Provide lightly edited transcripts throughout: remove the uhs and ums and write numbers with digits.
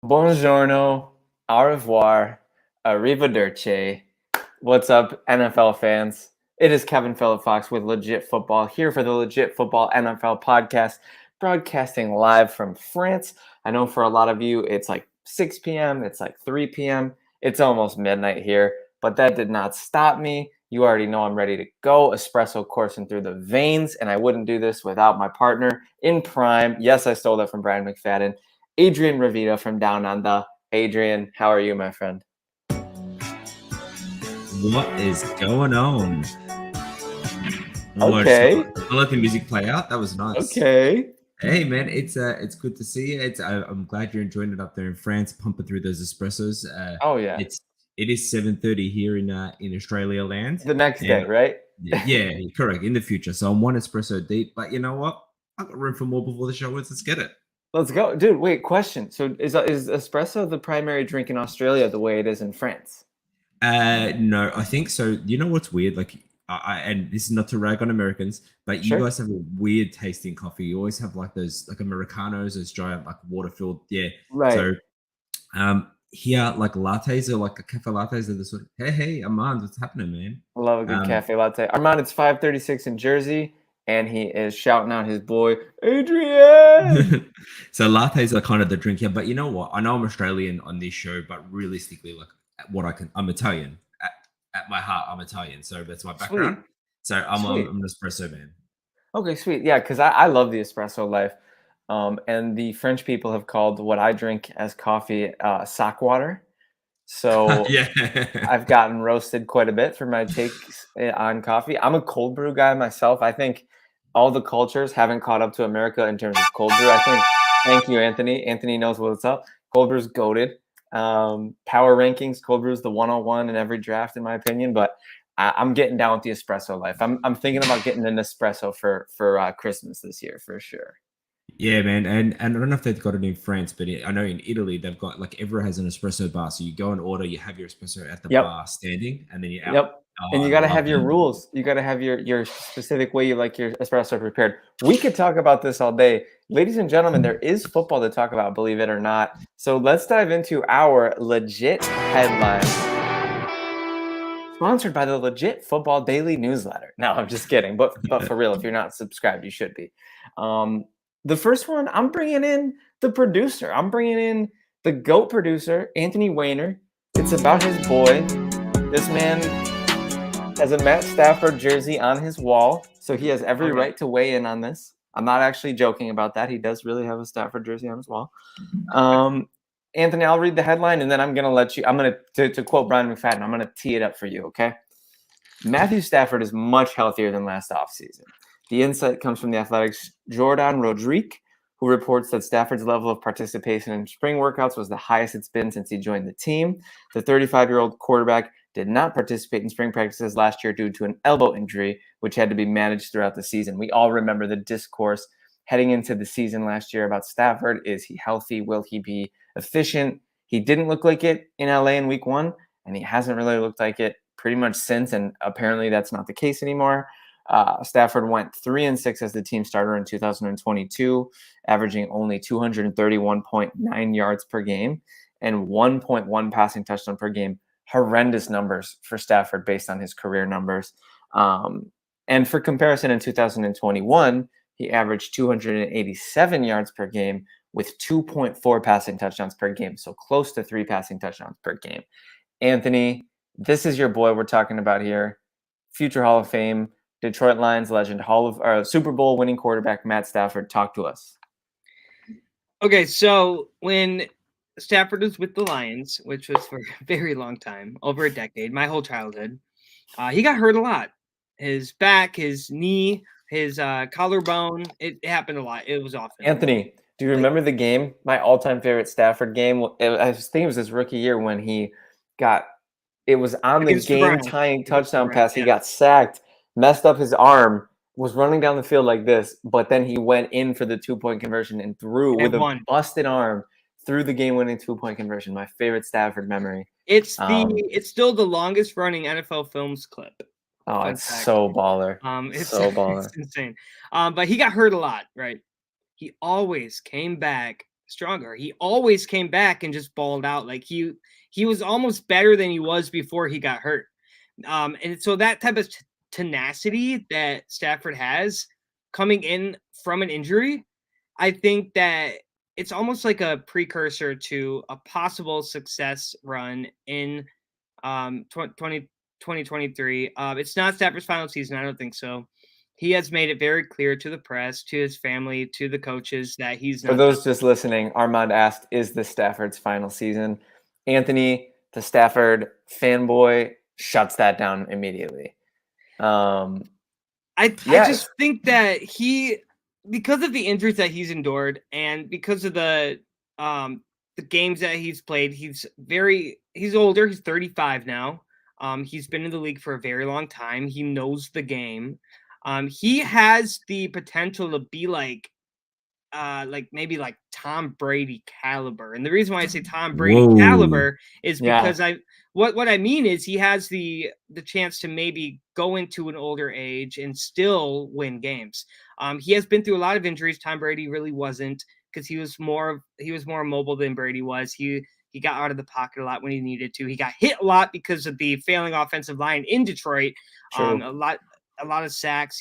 Buongiorno, au revoir, arrivederci. What's up, NFL fans? It is Kevin Phillip Fox with Legit Football here for the Legit Football NFL podcast, broadcasting live from France. I know for a lot of you, it's like 6 p.m., it's like 3 p.m., it's almost midnight here, but that did not stop me. You already know I'm ready to go, espresso coursing through the veins, and I wouldn't do this without my partner in prime. Yes, I stole that from Brian McFadden. Adrian Rovito from Down Under. Adrian, how are you, my friend? What is going on? Okay. I let the music play out. That was nice. Okay. Hey man, it's good to see you. I'm glad you're enjoying it up there in France, pumping through those espressos. Oh yeah. It is 7:30 here in Australia land. The next day, right? Yeah, correct. In the future, so I'm one espresso deep. But you know what? I've got room for more before the show ends. Let's get it. Let's go, dude. Wait, question. So is espresso the primary drink in Australia the way it is in France? No, I think so. You know what's weird? Like, and this is not to rag on Americans, but you guys have a weird tasting coffee. You always have like those like Americanos, those giant like water filled. Yeah. Right. So, here like lattes are like cafe lattes are the sort of hey Armand, what's happening, man? I love a good cafe latte. Armand, it's 5:36 in Jersey, and he is shouting out his boy Adrian. So lattes are kind of the drink here, but you know what? I know I'm Australian on this show, but realistically, like I'm Italian. At my heart, I'm Italian, so that's my background. Sweet. So I'm an espresso man. Okay, sweet. Yeah, because I love the espresso life. And the French people have called what I drink as coffee sock water. So yeah, I've gotten roasted quite a bit for my takes on coffee. I'm a cold brew guy myself. I think all the cultures haven't caught up to America in terms of cold brew. I think, thank you, Anthony. Anthony knows what's up. Cold brew's goated. Power rankings, cold brew's the 101 in every draft, in my opinion. But I'm getting down with the espresso life. I'm thinking about getting an espresso for Christmas this year for sure. Yeah, man, and I don't know if they've got it in France, but I know in Italy they've got like everyone has an espresso bar. So you go and order, you have your espresso at the bar standing, and then you're out. Yep. And you got to have your rules. You got to have your specific way you like your espresso prepared. We could talk about this all day. Ladies and gentlemen, there is football to talk about, believe it or not. So let's dive into our legit headline. Sponsored by the Legit Football Daily Newsletter. No, I'm just kidding. But for real, if you're not subscribed, you should be. The first one, I'm bringing in the producer. I'm bringing in the GOAT producer, Anthony Weiner. It's about his boy. This man has a Matt Stafford jersey on his wall, so he has every right to weigh in on this. I'm not actually joking about that. He does really have a Stafford jersey on his wall. Anthony, I'll read the headline, and then I'm going to let you – I'm going to quote Brian McFadden, I'm going to tee it up for you, okay? Matthew Stafford is much healthier than last offseason. The insight comes from the Athletic's Jordan Rodrigue, who reports that Stafford's level of participation in spring workouts was the highest it's been since he joined the team. The 35-year-old quarterback did not participate in spring practices last year due to an elbow injury, which had to be managed throughout the season. We all remember the discourse heading into the season last year about Stafford. Is he healthy? Will he be efficient? He didn't look like it in LA in week 1, and he hasn't really looked like it pretty much since, and apparently that's not the case anymore. Stafford went 3-6 as the team starter in 2022, averaging only 231.9 yards per game and 1.1 passing touchdown per game. Horrendous numbers for Stafford based on his career numbers. And for comparison, in 2021, he averaged 287 yards per game with 2.4 passing touchdowns per game, so close to 3 passing touchdowns per game. Anthony, this is your boy we're talking about here. Future Hall of Fame, Detroit Lions legend, Super Bowl winning quarterback Matt Stafford. Talk to us. Okay, so when Stafford was with the Lions, which was for a very long time, over a decade, my whole childhood, he got hurt a lot. His back, his knee, his collarbone, it happened a lot. It was often. Anthony, do you remember the game? My all-time favorite Stafford game? I think it was his rookie year when he it was on the game-tying touchdown pass. He got sacked, messed up his arm, was running down the field like this, but then he went in for the 2-point conversion and threw with a busted arm through the game-winning 2-point conversion. My favorite Stafford memory. It's still the longest running NFL Films clip. Oh, it's so baller. It's so baller. It's insane. But he got hurt a lot, right? He always came back stronger. He always came back and just balled out. Like he was almost better than he was before he got hurt. And so that type of tenacity that Stafford has coming in from an injury, I think that it's almost like a precursor to a possible success run in 2023. It's not Stafford's final season. I don't think so. He has made it very clear to the press, to his family, to the coaches that he's not. For those just listening, Armand asked, is this Stafford's final season? Anthony, the Stafford fanboy, shuts that down immediately. I just think that because of the injuries that he's endured and because of the games that he's played, he's older. He's 35 now. He's been in the league for a very long time. He knows the game. He has the potential to be like maybe like Tom Brady caliber. And the reason why I say Tom Brady caliber is because what I mean is he has the chance to maybe go into an older age and still win games. He has been through a lot of injuries. Tom Brady really wasn't, because he was more mobile than Brady was. He got out of the pocket a lot when he needed to. He got hit a lot because of the failing offensive line in Detroit. A lot of sacks.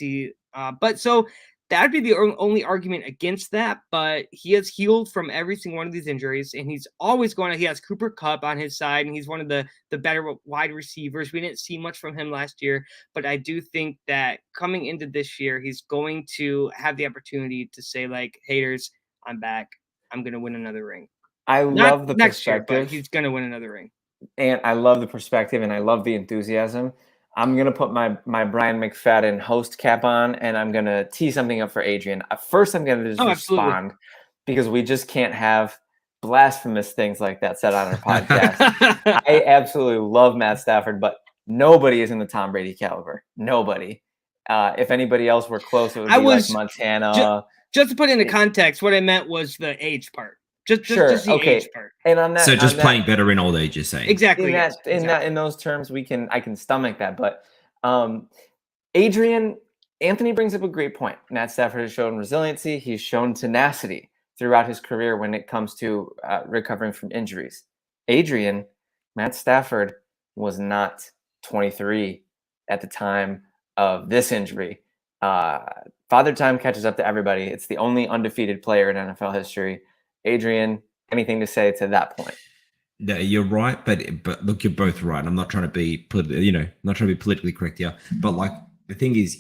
That'd be the only argument against that, but he has healed from every single one of these injuries, and he's always he has Cooper Kupp on his side, and he's one of the better wide receivers. We didn't see much from him last year, but I do think that coming into this year, he's going to have the opportunity to say, like, haters, I'm back. I'm going to win another ring. I love the next perspective. Year, but he's going to win another ring. And I love the perspective, and I love the enthusiasm. I'm going to put my Brian McFadden host cap on, and I'm going to tee something up for Adrian. First, I'm going to just respond, because we just can't have blasphemous things like that said on our podcast. I absolutely love Matt Stafford, but nobody is in the Tom Brady caliber. Nobody. If anybody else were close, it would be like Montana. Just to put into context, what I meant was the age part. Just the age part. And on that, so just playing better in old age, you're saying. Exactly. In those terms, I can stomach that. But Anthony brings up a great point. Matt Stafford has shown resiliency. He's shown tenacity throughout his career when it comes to recovering from injuries. Matt Stafford was not 23 at the time of this injury. Father Time catches up to everybody. It's the only undefeated player in NFL history. Adrian, anything to say to that point? No, you're right, but look, you're both right. I'm not trying to be politically correct here, but like the thing is,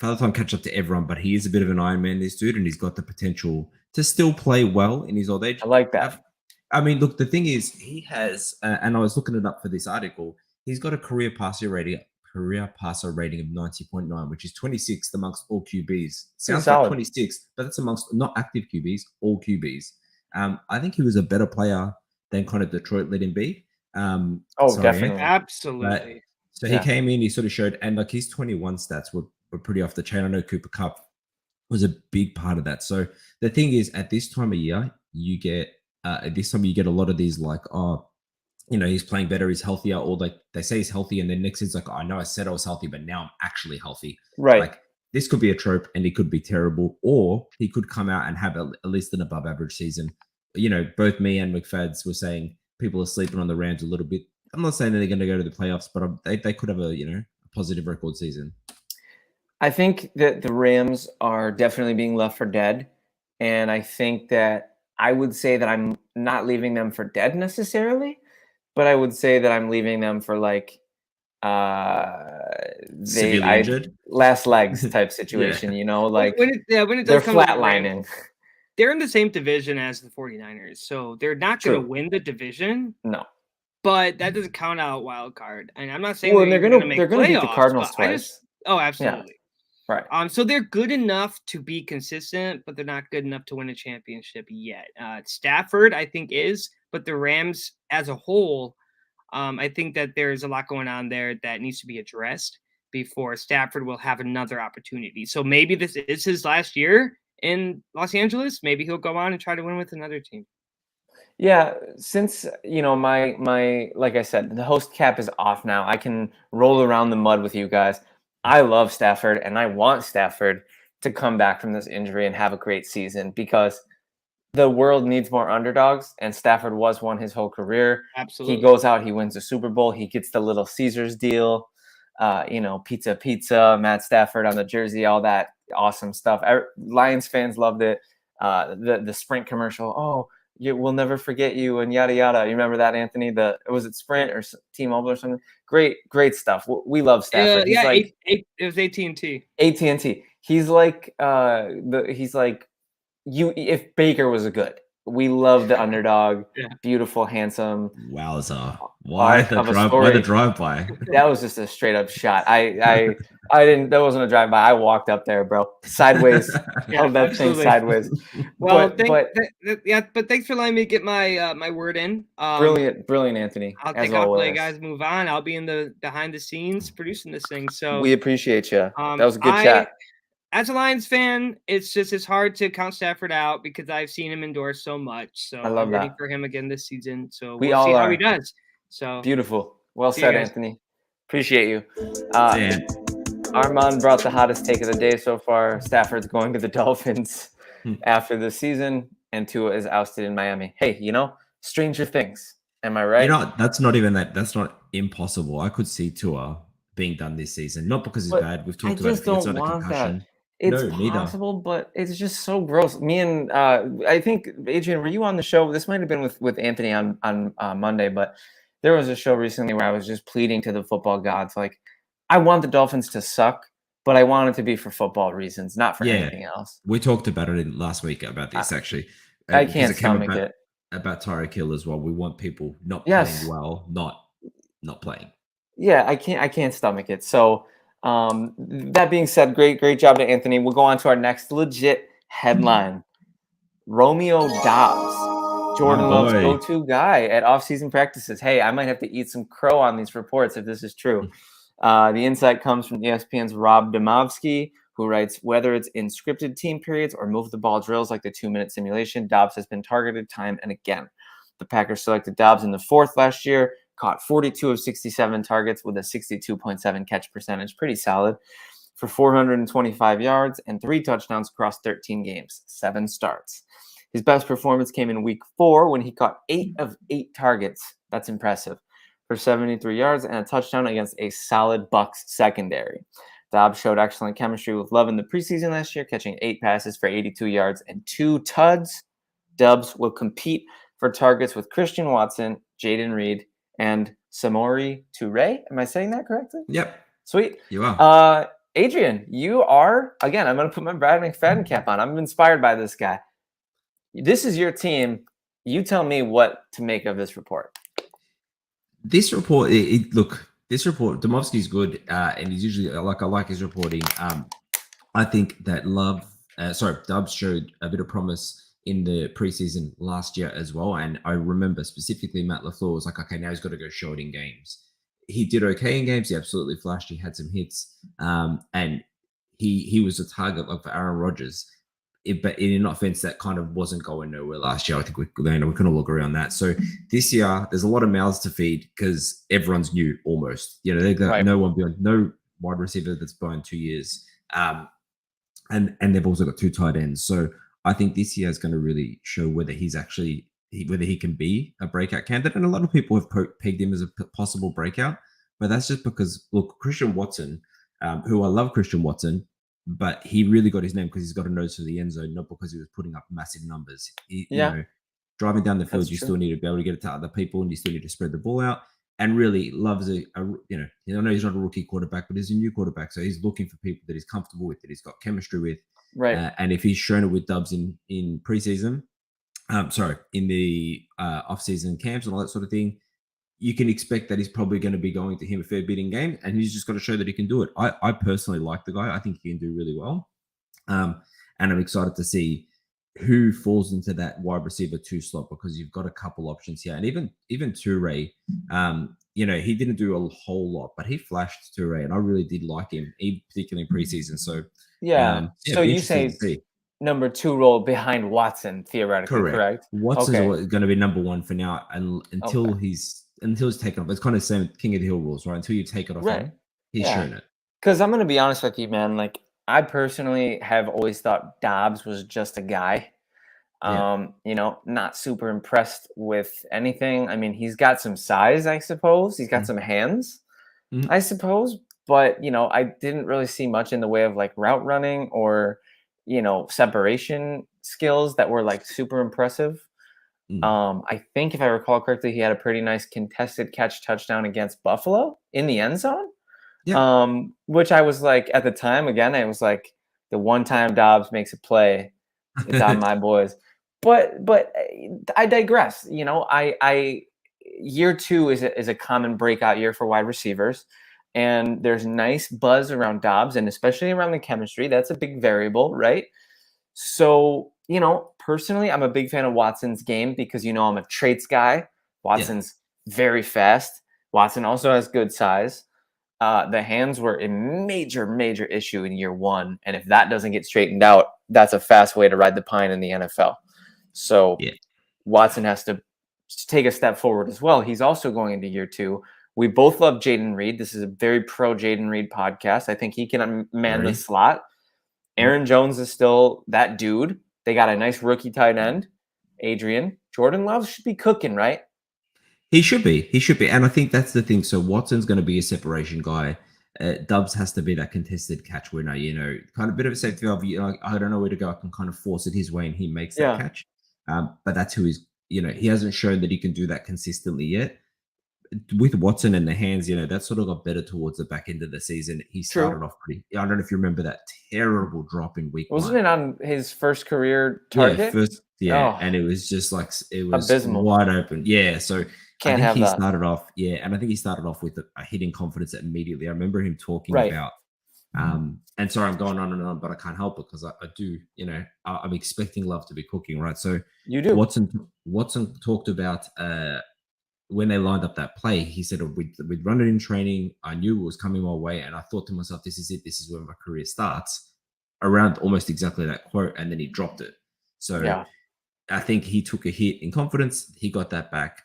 Father Time catch up to everyone, but he is a bit of an Iron Man, this dude, and he's got the potential to still play well in his old age. I like that. I mean, look, the thing is, he has, and I was looking it up for this article. He's got a career passer rating of 90.9, which is 26th amongst all QBs. Sounds like 26, but that's amongst not active QBs, all QBs. I think he was a better player than kind of Detroit let him be. Definitely. Absolutely. So he came in, he sort of showed, and like his 21 stats were pretty off the chain. I know Cooper Kupp was a big part of that. So the thing is, at this time of year, you get a lot of these like, he's playing better, he's healthier, or like they say he's healthy, and then next is like, I know I said I was healthy, but now I'm actually healthy. Right. Like this could be a trope, and it could be terrible, or he could come out and have at least an above average season. Both me and McFads were saying people are sleeping on the Rams a little bit. I'm not saying that they're going to go to the playoffs, but they could have a positive record season. I think that the Rams are definitely being left for dead, and I think that I would say that I'm not leaving them for dead necessarily, but I would say that I'm leaving them for like last legs type situation. Like when it does they're come to the flatlining. Rams, they're in the same division as the 49ers, so they're not going to win the division. No. But that doesn't count out wild card. And I'm not saying they're going to beat the Cardinals twice. Absolutely. Yeah. Right. So they're good enough to be consistent, but they're not good enough to win a championship yet. Stafford, I think, is, but the Rams as a whole, I think that there's a lot going on there that needs to be addressed before Stafford will have another opportunity. So maybe this is his last year in Los Angeles. Maybe he'll go on and try to win with another team. Yeah, since my like I said, the host cap is off now. I can roll around the mud with you guys. I love Stafford, and I want Stafford to come back from this injury and have a great season, because the world needs more underdogs, and Stafford was one his whole career. Absolutely. He goes out, he wins the Super Bowl, he gets the Little Caesars deal, pizza, Matt Stafford on the jersey, all that awesome stuff. Lions fans loved it. The Sprint commercial, we'll never forget you, and yada yada. You remember that, Anthony? Was it Sprint or T-Mobile or something? Great stuff. We love Stafford. He's like it was AT&T. AT&T. He's like if Baker was a good. We love the underdog, beautiful, handsome. Wowza! Why the drive-by? That was just a straight up shot. I didn't. That wasn't a drive-by. I walked up there, bro, sideways. Held that thing sideways. Well, but thanks for letting me get my my word in. Brilliant, Anthony. I'll let you guys move on. I'll be in the behind the scenes producing this thing. So we appreciate you. That was a good chat. As a Lions fan, it's hard to count Stafford out because I've seen him endorse so much. So I'm rooting for him again this season. So we'll see how he does. So beautiful. Well said, Anthony. Appreciate you. Armand brought the hottest take of the day so far. Stafford's going to the Dolphins after the season, and Tua is ousted in Miami. Hey, stranger things. Am I right? That's not even that. That's not impossible. I could see Tua being done this season, not because he's bad. We've talked about it. It's not a concussion. That. It's possible, but it's just so gross. Me and I think, Adrian, were you on the show? This might have been with Anthony on Monday, but there was a show recently where I was just pleading to the football gods. Like, I want the Dolphins to suck, but I want it to be for football reasons, not for anything else. We talked about it last week about this, actually. I can't stomach it. About Tyreek Hill as well. We want people not playing well, not playing. Yeah, I can't stomach it. So that being said, great job to Anthony. We'll go on to our next legit headline. Romeo Doubs, Jordan Love's go-to guy at offseason practices. Hey, I might have to eat some crow on these reports if this is true. The insight comes from ESPN's Rob Demovsky, who writes, whether it's in scripted team periods or move the ball drills like the 2-minute simulation, Doubs has been targeted time and again. The Packers selected Doubs in the 4th last year, caught 42 of 67 targets with a 62.7 catch percentage. Pretty solid. For 425 yards and 3 touchdowns across 13 games, 7 starts. His best performance came in week 4 when he caught 8 of 8 targets. That's impressive. For 73 yards and a touchdown against a solid Bucs secondary. Doubs showed excellent chemistry with Love in the preseason last year, catching 8 passes for 82 yards and 2 tuds. Doubs will compete for targets with Christian Watson, Jaden Reed, and Samori Toure. Am I saying that correctly? Yep. Sweet. You are. Adrian, you are, again, I'm going to put my Brad McFadden cap on. I'm inspired by this guy. This is your team. You tell me what to make of this report. This report, this report, Demovsky's good, and he's usually, I like his reporting. I think that Doubs showed a bit of promise in the preseason last year as well. And I remember specifically Matt LaFleur was like, okay, now he's got to go short in games. He did okay in games. He absolutely flashed. He had some hits. And he was a target like for Aaron Rodgers. But in an offense that kind of wasn't going nowhere last year. I think we can all look around that. So this year, there's a lot of mouths to feed because everyone's new almost. They've got no wide receiver that's beyond 2 years. And they've also got 2 tight ends. So I think this year is going to really show whether whether he can be a breakout candidate. And a lot of people have pegged him as a possible breakout, but that's just because, look, Christian Watson, who I love Christian Watson, but he really got his name because he's got a nose for the end zone, not because he was putting up massive numbers. Driving down the field, you still need to be able to get it to other people, and you still need to spread the ball out. And really, Love's I know he's not a rookie quarterback, but he's a new quarterback, so he's looking for people that he's comfortable with, that he's got chemistry with. Right. And if he's shown it with Doubs in preseason, in the off-season camps and all that sort of thing, you can expect that he's probably going to be going to him a fair bit in game, and he's just got to show that he can do it. I personally like the guy. I think he can do really well. And I'm excited to see who falls into that wide receiver 2 slot, because you've got a couple options here. And even Toure, he didn't do a whole lot, but he flashed Toure, and I really did like him, particularly in preseason. So so you say number 2 role behind Watson, theoretically, correct? Watson's going to be number 1 for now, and until he's taken off. It's kind of the same King of the Hill rules, right? Until you take it off him, he's shown it. Because I'm going to be honest with you, man. Like, I personally have always thought Doubs was just a guy. Not super impressed with anything. I mean, he's got some size, I suppose. He's got some hands, I suppose. But, I didn't really see much in the way of like route running or, separation skills that were like super impressive. I think if I recall correctly, he had a pretty nice contested catch touchdown against Buffalo in the end zone. Yeah. Which I was like, at the time, again, I was like, the one time Doubs makes a play, it's on my boys. But I digress. I year 2 is a common breakout year for wide receivers, and there's nice buzz around Doubs, and especially around the chemistry. That's a big variable, right? So, personally, I'm a big fan of Watson's game because I'm a traits guy. Watson's very fast. Watson also has good size. The hands were a major, major issue in year 1. And if that doesn't get straightened out, that's a fast way to ride the pine in the NFL. So Watson has to take a step forward as well. He's also going into year 2. We both love Jaden Reed. This is a very pro Jaden Reed podcast. I think he can man the slot. Aaron Jones is still that dude. They got a nice rookie tight end, Adrian. Jordan Love should be cooking, right? He should be. And I think that's the thing. So Watson's going to be a separation guy. Doubs has to be that contested catch winner, kind of bit of a safety valve. I don't know where to go. I can kind of force it his way and he makes that catch. But that's who he's, he hasn't shown that he can do that consistently yet. With Watson and the hands, that sort of got better towards the back end of the season. He started off pretty. I don't know if you remember that terrible drop in week 1. Wasn't it on his first career target? And it was just like it was abysmal. Wide open. Yeah, so Can't I have think he that. started off. Yeah, and I think he started off with a hitting confidence immediately. I remember him talking about. And sorry, I'm going on and on, but I can't help it because I do. I'm expecting Love to be cooking, right? So you do. Watson talked about. When they lined up that play, he said, we'd run it in training. I knew it was coming my way. And I thought to myself, this is it. This is where my career starts, around almost exactly that quote. And then he dropped it. So I think he took a hit in confidence. He got that back.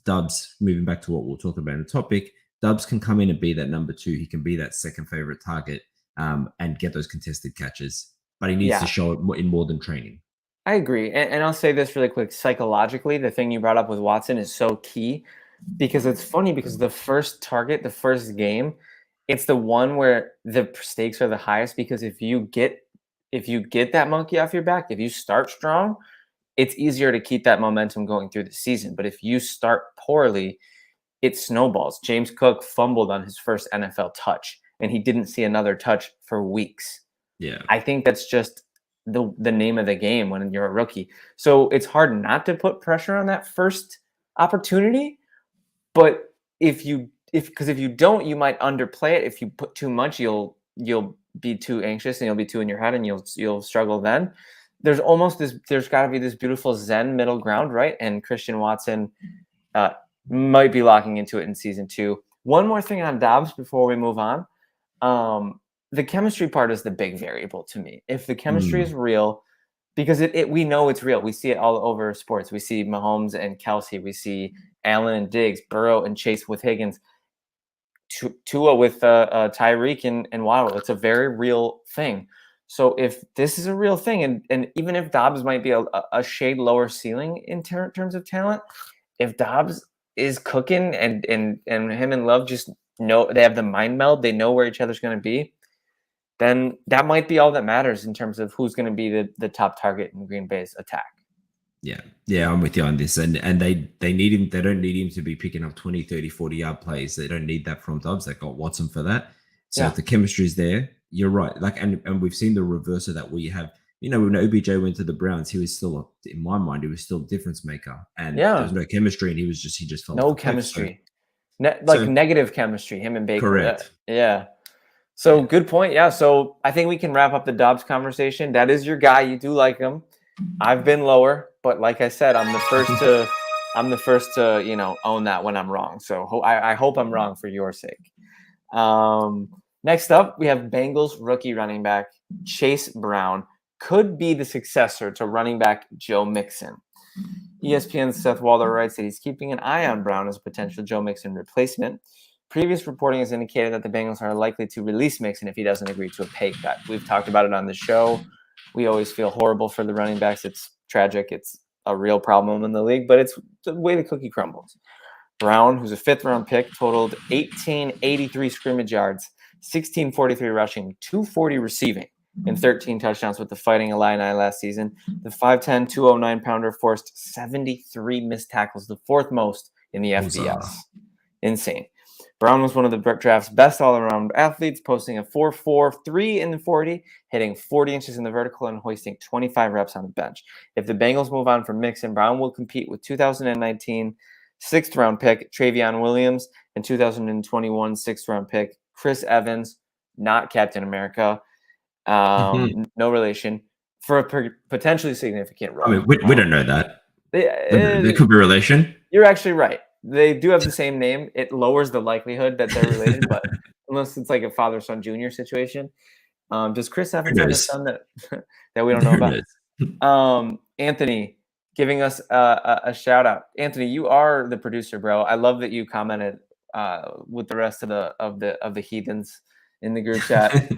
Doubs, moving back to what we'll talk about in the topic, Doubs can come in and be that number 2. He can be that second favorite target and get those contested catches. But he needs to show it in more than training. I agree. And I'll say this really quick. Psychologically, the thing you brought up with Watson is so key because it's funny because the first target, the first game, it's the one where the stakes are the highest because if you get that monkey off your back, if you start strong, it's easier to keep that momentum going through the season. But if you start poorly, it snowballs. James Cook fumbled on his first NFL touch and he didn't see another touch for weeks. Yeah. I think that's just the name of the game when you're a rookie. So it's hard not to put pressure on that first opportunity. But if you don't, you might underplay it. If you put too much, you'll be too anxious and you'll be too in your head and you'll struggle then. There's got to be this beautiful Zen middle ground, right? And Christian Watson might be locking into it in season 2. One more thing on Doubs before we move on. The chemistry part is the big variable to me. If the chemistry is real, because we know it's real. We see it all over sports. We see Mahomes and Kelsey. We see Allen and Diggs, Burrow and Chase with Higgins, Tua with Tyreek and Waddle. It's a very real thing. So if this is a real thing, and even if Doubs might be a shade lower ceiling in terms of talent, if Doubs is cooking and him and Love just know they have the mind meld, they know where each other's going to be, then that might be all that matters in terms of who's going to be the top target in Green Bay's attack. Yeah, I'm with you on this. And they need him. They don't need him to be picking up 20, 30, 40-yard plays. They don't need that from Doubs. They got Watson for that. So if the chemistry is there, you're right. And we've seen the reverse of that where you have, when OBJ went to the Browns, he was still, in my mind, he was still a difference maker. And there was no chemistry and he just felt no chemistry. Negative chemistry, him and Baker. Correct. So good point. Yeah. So I think we can wrap up the Doubs conversation. That is your guy. You do like him. I've been lower, but like I said, I'm the first to own that when I'm wrong. So I hope I'm wrong for your sake. Next up, we have Bengals rookie running back Chase Brown could be the successor to running back Joe Mixon. ESPN's Seth Walder writes that he's keeping an eye on Brown as a potential Joe Mixon replacement. Previous reporting has indicated that the Bengals are likely to release Mixon if he doesn't agree to a pay cut. We've talked about it on the show. We always feel horrible for the running backs. It's tragic. It's a real problem in the league, but it's the way the cookie crumbles. Brown, who's a 5th-round pick, totaled 1883 scrimmage yards, 1643 rushing, 240 receiving, and 13 touchdowns with the Fighting Illini last season. The 5'10", 209-pounder forced 73 missed tackles, the 4th most in the FBS. Insane. Brown was one of the draft's best all-around athletes, posting a 4.4, 3 in the 40, hitting 40 inches in the vertical and hoisting 25 reps on the bench. If the Bengals move on from Mixon, Brown will compete with 2019 6th-round pick Travion Williams and 2021 6th-round pick Chris Evans, not Captain America, no relation, for a potentially significant role. I mean, we don't know that. There could be relation. You're actually right. They do have the same name. It lowers the likelihood that they're related, but unless it's like a father-son junior situation. Does Chris Evans have a son that we don't know about? Anthony giving us a shout out. Anthony, you are the producer, bro. I love that you commented with the rest of the heathens in the group chat.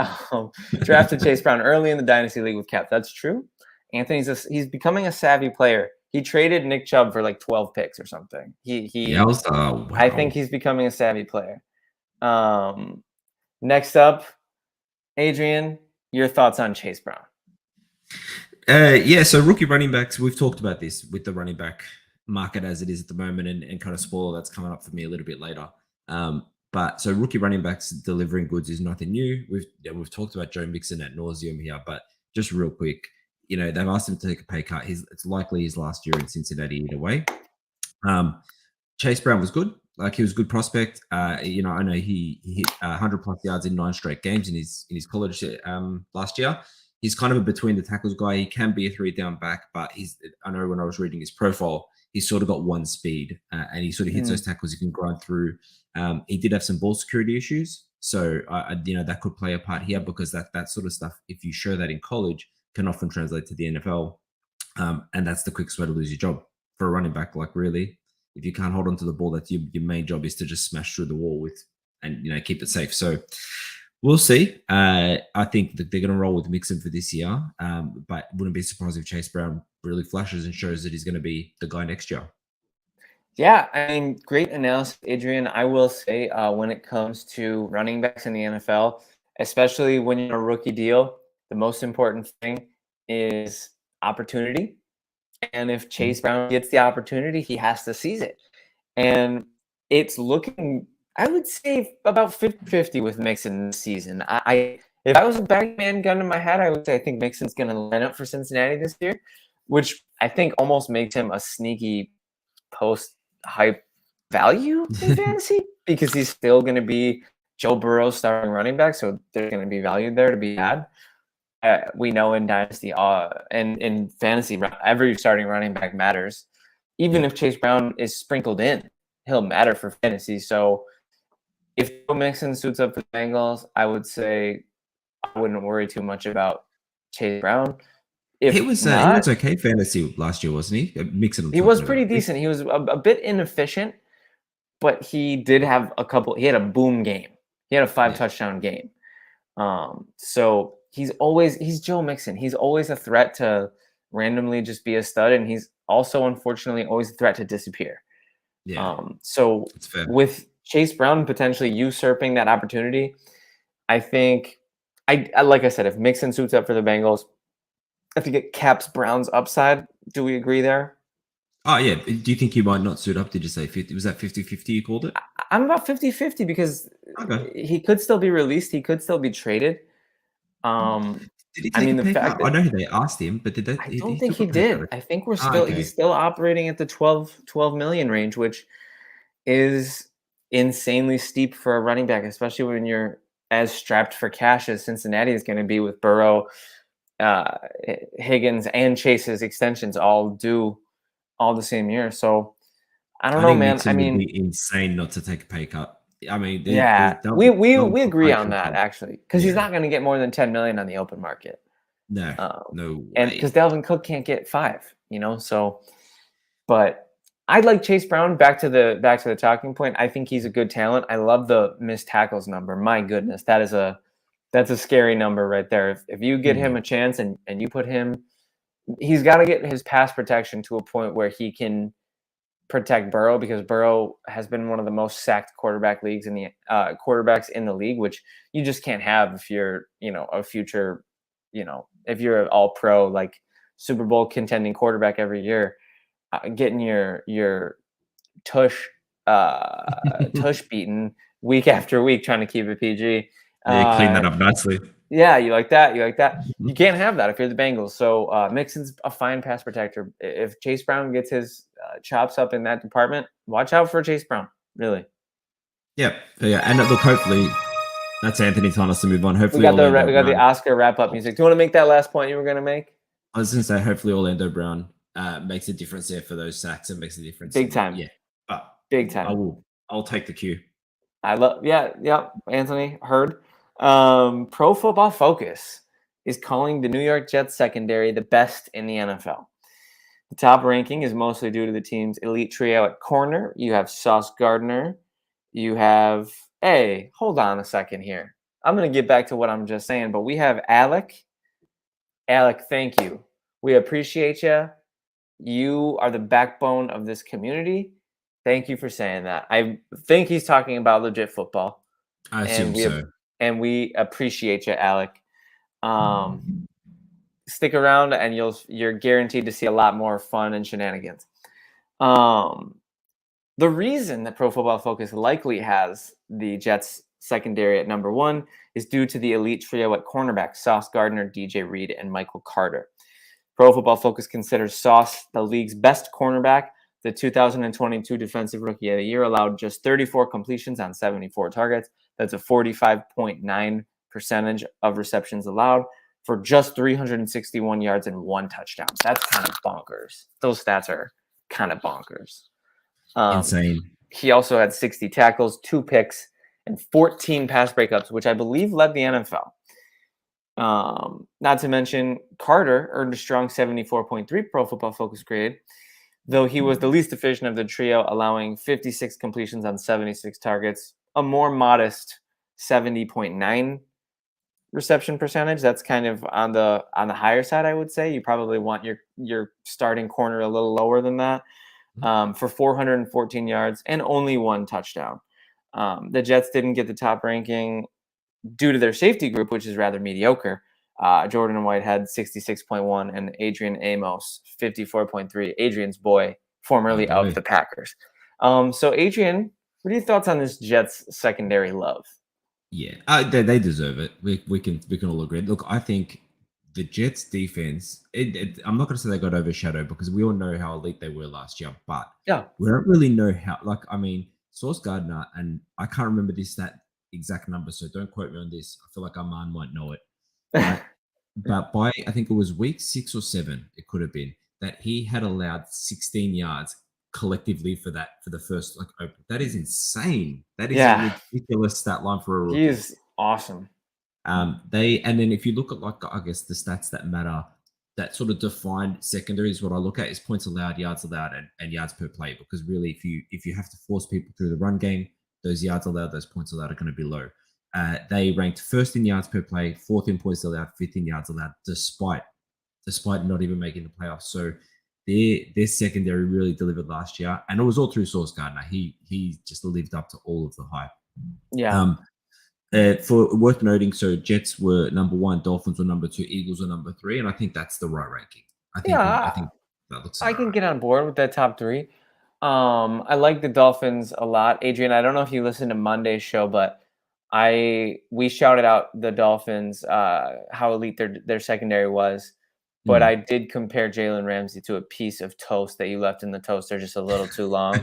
Drafted Chase Brown early in the Dynasty League with Cap. That's true. Anthony's he's becoming a savvy player. He traded Nick Chubb for like 12 picks or something. Wow. I think he's becoming a savvy player. Next up, Adrian, your thoughts on Chase Brown? So rookie running backs, we've talked about this with the running back market as it is at the moment, and kind of spoiler that's coming up for me a little bit later. But so rookie running backs delivering goods is nothing new. We've talked about Joe Mixon ad nauseum here, but just real quick, they've asked him to take a pay cut. It's likely his last year in Cincinnati either way. Chase Brown was good. Like, he was a good prospect. I know he hit 100 plus yards in 9 straight games in his college last year. He's kind of a between the tackles guy. He can be a 3-down back, but I know when I was reading his profile, he's sort of got one speed, and he sort of hits those tackles he can grind through. He did have some ball security issues, so that could play a part here, because that sort of stuff, if you show that in college, can often translate to the NFL, and that's the quickest way to lose your job for a running back. Like, really, if you can't hold on to the ball, that's your main job, is to just smash through the wall and keep it safe. So we'll see. I think that they're going to roll with Mixon for this year, but wouldn't be surprised if Chase Brown really flashes and shows that he's going to be the guy next year. Yeah, I mean, great analysis, Adrian. I will say, when it comes to running backs in the NFL, especially when you're in a rookie deal, the most important thing is opportunity. And if Chase Brown gets the opportunity, he has to seize it. And it's looking, I would say, about 50-50 with Mixon this season. If I was a Batman gun in my head, I would say I think Mixon's going to line up for Cincinnati this year, which I think almost makes him a sneaky post-hype value in fantasy, because he's still going to be Joe Burrow's starting running back, so there's going to be value there to be had. We know in Dynasty and in fantasy, every starting running back matters. Even if Chase Brown is sprinkled in, he'll matter for fantasy. So if Joe Mixon suits up for the Bengals, I would say I wouldn't worry too much about Chase Brown. He was okay fantasy last year, wasn't he? Mixon. He was pretty decent. He was a bit inefficient, but he did have he had a boom game. He had a 5-touchdown game. So he's Joe Mixon. He's always a threat to randomly just be a stud, and he's also, unfortunately, always a threat to disappear. Yeah. So with Chase Brown potentially usurping that opportunity, I think, like I said, if Mixon suits up for the Bengals, I think it caps Brown's upside. Do we agree there? Oh, yeah. Do you think he might not suit up? Did you say 50? Was that 50-50 you called it? I'm about 50-50 because he could still be released. He could still be traded. Did he take a pay cut? I know they asked him, but did they? I don't think he did. I think he's still operating at the 12 million range, which is insanely steep for a running back, especially when you're as strapped for cash as Cincinnati is going to be with Burrow, Higgins, and Chase's extensions all due all the same year. So I don't know, man. Mixon would be insane not to take a pay cut. I mean, we agree on that, actually, because he's not going to get more than 10 million on the open market. No way. And because Dalvin Cook can't get 5, So, but I'd like Chase Brown. Back to the talking point. I think he's a good talent. I love the missed tackles number. My goodness, that's a scary number right there. If you get him a chance and you put him he's got to get his pass protection to a point where he can protect Burrow, because Burrow has been one of the most sacked quarterbacks in the league, which you just can't have if you're, a future, if you're an all pro, like Super Bowl contending quarterback every year, getting your tush beaten week after week, trying to keep it PG. Yeah, clean that up nicely. Yeah, you like that. You can't have that if you're the Bengals. So Mixon's a fine pass protector. If Chase Brown gets his chops up in that department, watch out for Chase Brown. Really. Yeah. And look, hopefully that's Anthony telling us to move on. Hopefully we got the Oscar wrap up music. Do you want to make that last point you were going to make? I was going to say, hopefully Orlando Brown makes a difference there for those sacks and makes a difference. Big time. Yeah. Big time. I'll take the cue. Yeah. Anthony, heard. Pro Football Focus is calling the New York Jets secondary the best in the NFL. The top ranking is mostly due to the team's elite trio at corner. You have Sauce Gardner. You have, hey, hold on a second here. I'm going to get back to what I'm just saying, but we have Alec. Alec, thank you. We appreciate you. You are the backbone of this community. Thank you for saying that. I think he's talking about legit football. I assume so. And we appreciate you, Alec. Stick around, and you're guaranteed to see a lot more fun and shenanigans. The reason that Pro Football Focus likely has the Jets secondary at number 1 is due to the elite trio at cornerback: Sauce Gardner, DJ Reed, and Michael Carter. Pro Football Focus considers Sauce the league's best cornerback. The 2022 Defensive Rookie of the Year allowed just 34 completions on 74 targets. That's a 45.9% of receptions allowed for just 361 yards and 1 touchdown. That's kind of bonkers. Those stats are kind of bonkers. Insane. He also had 60 tackles, 2 picks, and 14 pass breakups, which I believe led the NFL. Not to mention, Carter earned a strong 74.3 Pro Football Focus grade, though he was the least efficient of the trio, allowing 56 completions on 76 targets, a more modest 70.9 reception percentage. That's kind of on the higher side, I would say. You probably want your starting corner a little lower than that, for 414 yards and only 1 touchdown. The Jets didn't get the top ranking due to their safety group, which is rather mediocre. Jordan Whitehead 66.1 and Adrian Amos 54.3. Adrian's boy, formerly of the Packers. So Adrian, what are your thoughts on this Jets secondary love? Yeah, they deserve it. We can all agree. Look, I think the Jets defense, I'm not going to say they got overshadowed, because we all know how elite they were last year, but we don't really know how. Sauce Gardner, and I can't remember that exact number, so don't quote me on this. I feel like Armand might know it. But by, I think it was week 6 or 7, it could have been, that he had allowed 16 yards collectively for the first open. That is insane. That is a ridiculous stat line for a rookie. He is awesome. And then if you look at I guess the stats that matter, that sort of defined secondary is what I look at, is points allowed, yards allowed, and yards per play. Because really, if you have to force people through the run game, those yards allowed, those points allowed are going to be low. They ranked 1st in yards per play, 4th in points allowed, 5th in yards allowed, despite not even making the playoffs. So their secondary really delivered last year, and it was all through Sauce Gardner. He just lived up to all of the hype. Yeah. For worth noting, so Jets were number 1, Dolphins were number 2, Eagles were number 3, and I think that's the right ranking. I think that looks. I can get on board with that top 3. I like the Dolphins a lot. Adrian, I don't know if you listened to Monday's show, but we shouted out the Dolphins, how elite their secondary was. But I did compare Jalen Ramsey to a piece of toast that you left in the toaster just a little too long.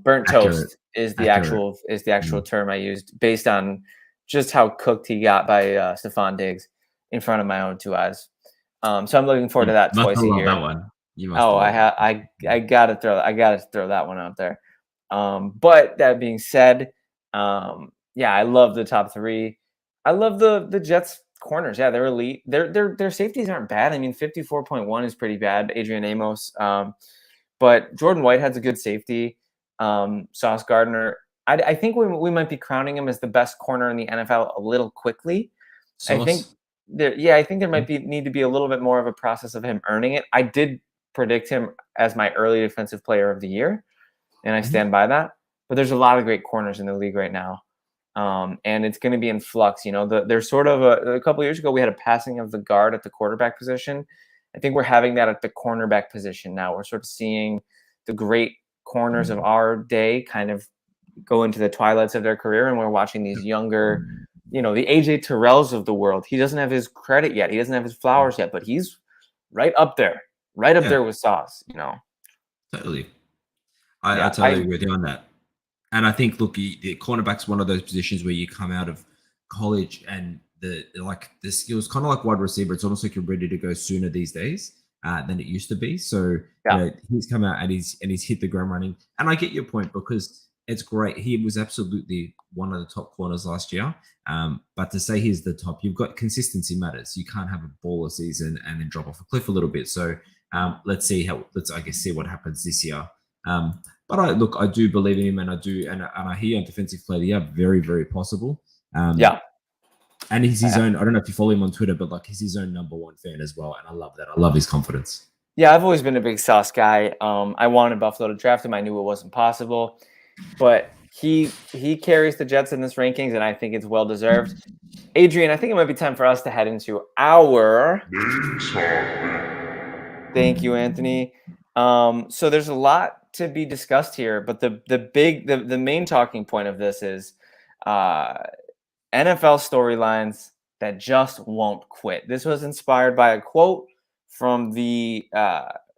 Burnt toast is the actual term I used, based on just how cooked he got by Stephon Diggs in front of my own 2 eyes. So I'm looking forward to that twice a year. That one. I gotta throw that one out there. But that being said, I love the top 3. I love the Jets corners. Yeah, they're elite. Their safeties aren't bad. I mean, 54.1 is pretty bad. Adrian Amos. But Jordan Whitehead's a good safety. Sauce Gardner, I think we might be crowning him as the best corner in the NFL a little quickly. I think I think there might need to be a little bit more of a process of him earning it. I did predict him as my early defensive player of the year, and I stand by that. But there's a lot of great corners in the league right now, and it's going to be in flux. There's sort of a couple of years ago we had a passing of the guard at the quarterback position. I think we're having that at the cornerback position now. We're sort of seeing the great corners of our day kind of go into the twilights of their career, and we're watching these younger, the AJ Terrells of the world. He doesn't have his credit yet. He doesn't have his flowers yet, but he's right up there with Sauce. Totally. I totally agree with you on that. And I think, look, the cornerback's one of those positions where you come out of college and the skills, kind of like wide receiver. It's almost like you're ready to go sooner these days than it used to be. So he's come out and he's hit the ground running. And I get your point because it's great. He was absolutely one of the top corners last year. But to say he's the top, you've got consistency matters. You can't have a baller season and then drop off a cliff a little bit. So let's see what happens this year. But I do believe in him, and I hear on defensive player, yeah, very, very possible. And he's his own. I don't know if you follow him on Twitter, but he's his own number one fan as well, and I love that. I love his confidence. Yeah, I've always been a big Sauce guy. I wanted Buffalo to draft him. I knew it wasn't possible, but he carries the Jets in this rankings, and I think it's well deserved. Adrian, I think it might be time for us to head into our. Thank you, Anthony. So there's a lot to be discussed here, but the main talking point of this is NFL storylines that just won't quit. This was inspired by a quote from the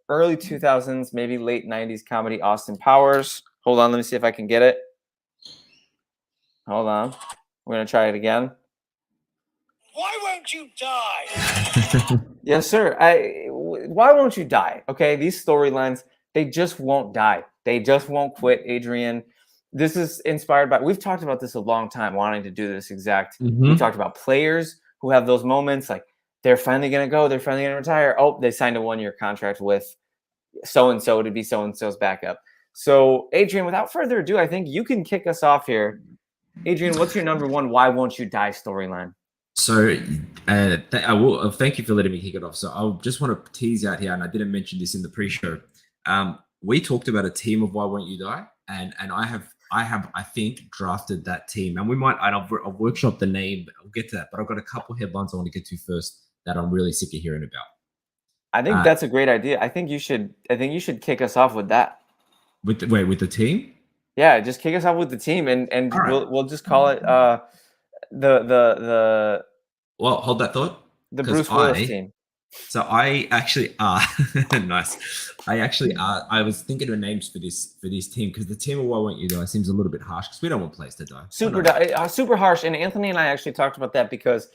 early 2000s, maybe late 90s comedy Austin Powers. Hold on, let me see if I can get it. Hold on. We're going to try it again. Why won't you die? Yes, sir. Why won't you die? Okay, these storylines, they just won't die. They just won't quit, Adrian. This is inspired by, we've talked about this a long time, wanting to do this exact. We talked about players who have those moments like they're finally going to go, they're finally going to retire. Oh, they signed a 1-year contract with so-and-so to be so-and-so's backup. So, Adrian, without further ado, I think you can kick us off here. Adrian, what's your number one why won't you die storyline? So I will thank you for letting me kick it off. So I just want to tease out here, and I didn't mention this in the pre-show. We talked about a team of why won't you die, and I have I think drafted that team, and I'll workshop the name. I'll get to that, but I've got a couple headlines I want to get to first that I'm really sick of hearing about. I think that's a great idea. I think you should kick us off with that. With the team? Yeah, just kick us off with the team, and right. we'll just call it the. Well, hold that thought. The Bruce Willis team. So I actually nice. I was thinking of names for this team because the team of why won't you die seems a little bit harsh because we don't want players to die. Super harsh. And Anthony and I actually talked about that because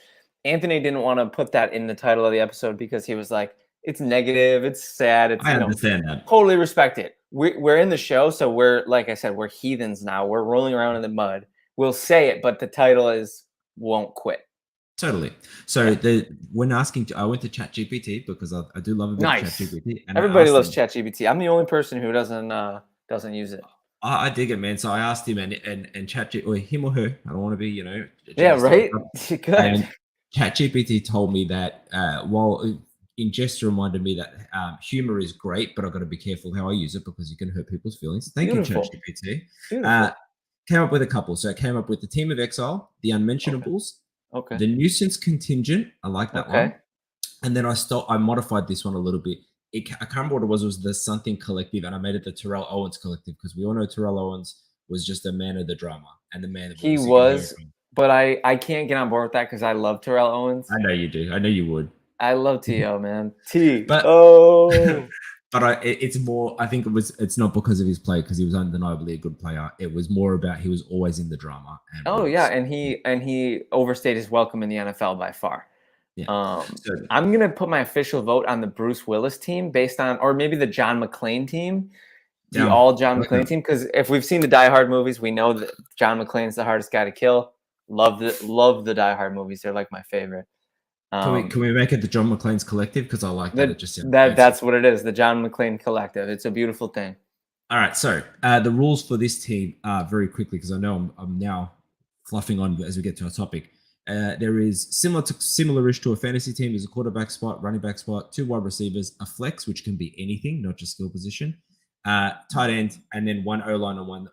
Anthony didn't want to put that in the title of the episode because he was like, it's negative, it's sad. I understand that. Totally respect it. We're in the show, so we're, like I said, we're heathens now. We're rolling around in the mud. We'll say it, but the title is Won't Quit. Totally. So when asking, I went to ChatGPT because I do love a bit of ChatGPT. Everybody loves ChatGPT. I'm the only person who doesn't use it. I dig it, man. So I asked him and ChatGPT, or him or her. I don't want to be, Yeah, right. Good. And ChatGPT told me that in jest reminded me that humor is great, but I've got to be careful how I use it because you can hurt people's feelings. Thank you, ChatGPT. Came up with a couple. So I came up with the Team of Exile, the Unmentionables, the Nuisance Contingent. I like that one. And then I modified this one a little bit. I can't remember what it was. It was the Something Collective, and I made it the Terrell Owens Collective because we all know Terrell Owens was just a man of the drama and the man. He was, but I can't get on board with that because I love Terrell Owens. I know you do. I know you would. I love T.O., man. But it's more. I think it's not because of his play because he was undeniably a good player. It was more about he was always in the drama. And he overstayed his welcome in the NFL by far. Yeah. I'm gonna put my official vote on the Bruce Willis team based on, or maybe the John McClane team, all John McClane team. Because if we've seen the Die Hard movies, we know that John McClane's the hardest guy to kill. Love the Die Hard movies. They're like my favorite. Can we make it the John McClane's Collective? Because I like that. That's what it is. The John McClane Collective. It's a beautiful thing. All right. So the rules for this team very quickly because I know I'm now fluffing on as we get to our topic. There is similar-ish to a fantasy team. There's a quarterback spot, running back spot, 2 wide receivers, a flex, which can be anything, not just skill position, tight end, and then one O-line and one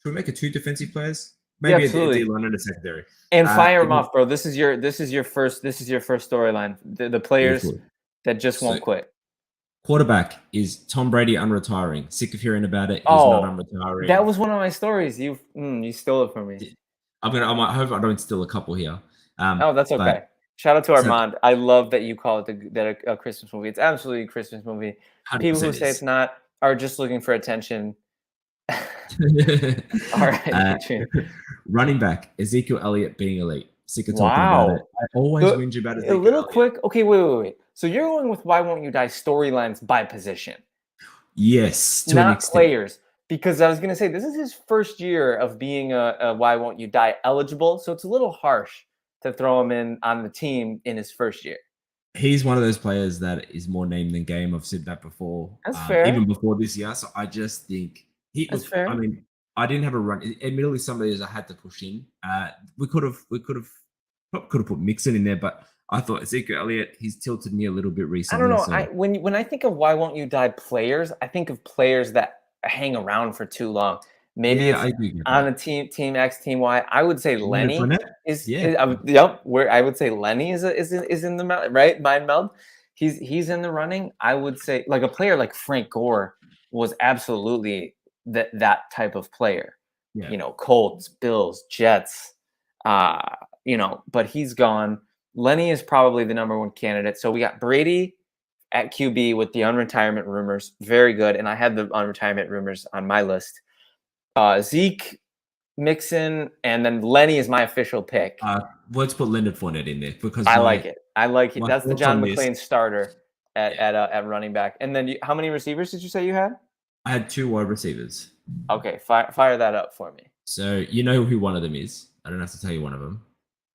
should we make it 2 defensive players? Maybe a D-line and a secondary. And fire them off, bro. This is your first storyline. The players that just won't quit. Quarterback is Tom Brady unretiring. Sick of hearing about it. He's not unretiring. That was one of my stories. You stole it from me. I hope I don't steal a couple here. That's okay. Shout out to Armand. I love that you call it a Christmas movie. It's absolutely a Christmas movie. People who say it's not are just looking for attention. All right. Running back, Ezekiel Elliott being elite. Sick of talking about it. I always whinge about it. A little quick. Okay, wait. So you're going with Why Won't You Die storylines by position? Yes. Not players. Because I was going to say, this is his first year of being a Why Won't You Die eligible. So it's a little harsh to throw him in on the team in his first year. He's one of those players that is more name than game. I've said that before. That's fair. Even before this year. So I just think That's fair. I mean, I didn't have a run. Admittedly, some of these I had to push in. We could have put Mixon in there, but I thought Ezekiel Elliott, he's tilted me a little bit recently. I don't know. So. When I think of Why Won't You Die players, I think of players that hang around for too long. Maybe it's on a team X, team Y. I would say Lenny is where I would say Lenny is in the right mind meld. He's in the running. I would say like a player like Frank Gore was absolutely that type of player. Yeah. You know, Colts, Bills, Jets. But he's gone. Lenny is probably the number 1 candidate. So we got Brady at QB with the unretirement rumors. Very good. And I had the unretirement rumors on my list. Zeke, Mixon, and then Lenny is my official pick. Let's put Leonard Fournette in there because I like it. That's the John McClain starter at running back. And then how many receivers did you say you had? I had 2 wide receivers. Okay, fire that up for me. So you know who one of them is. I don't have to tell you one of them.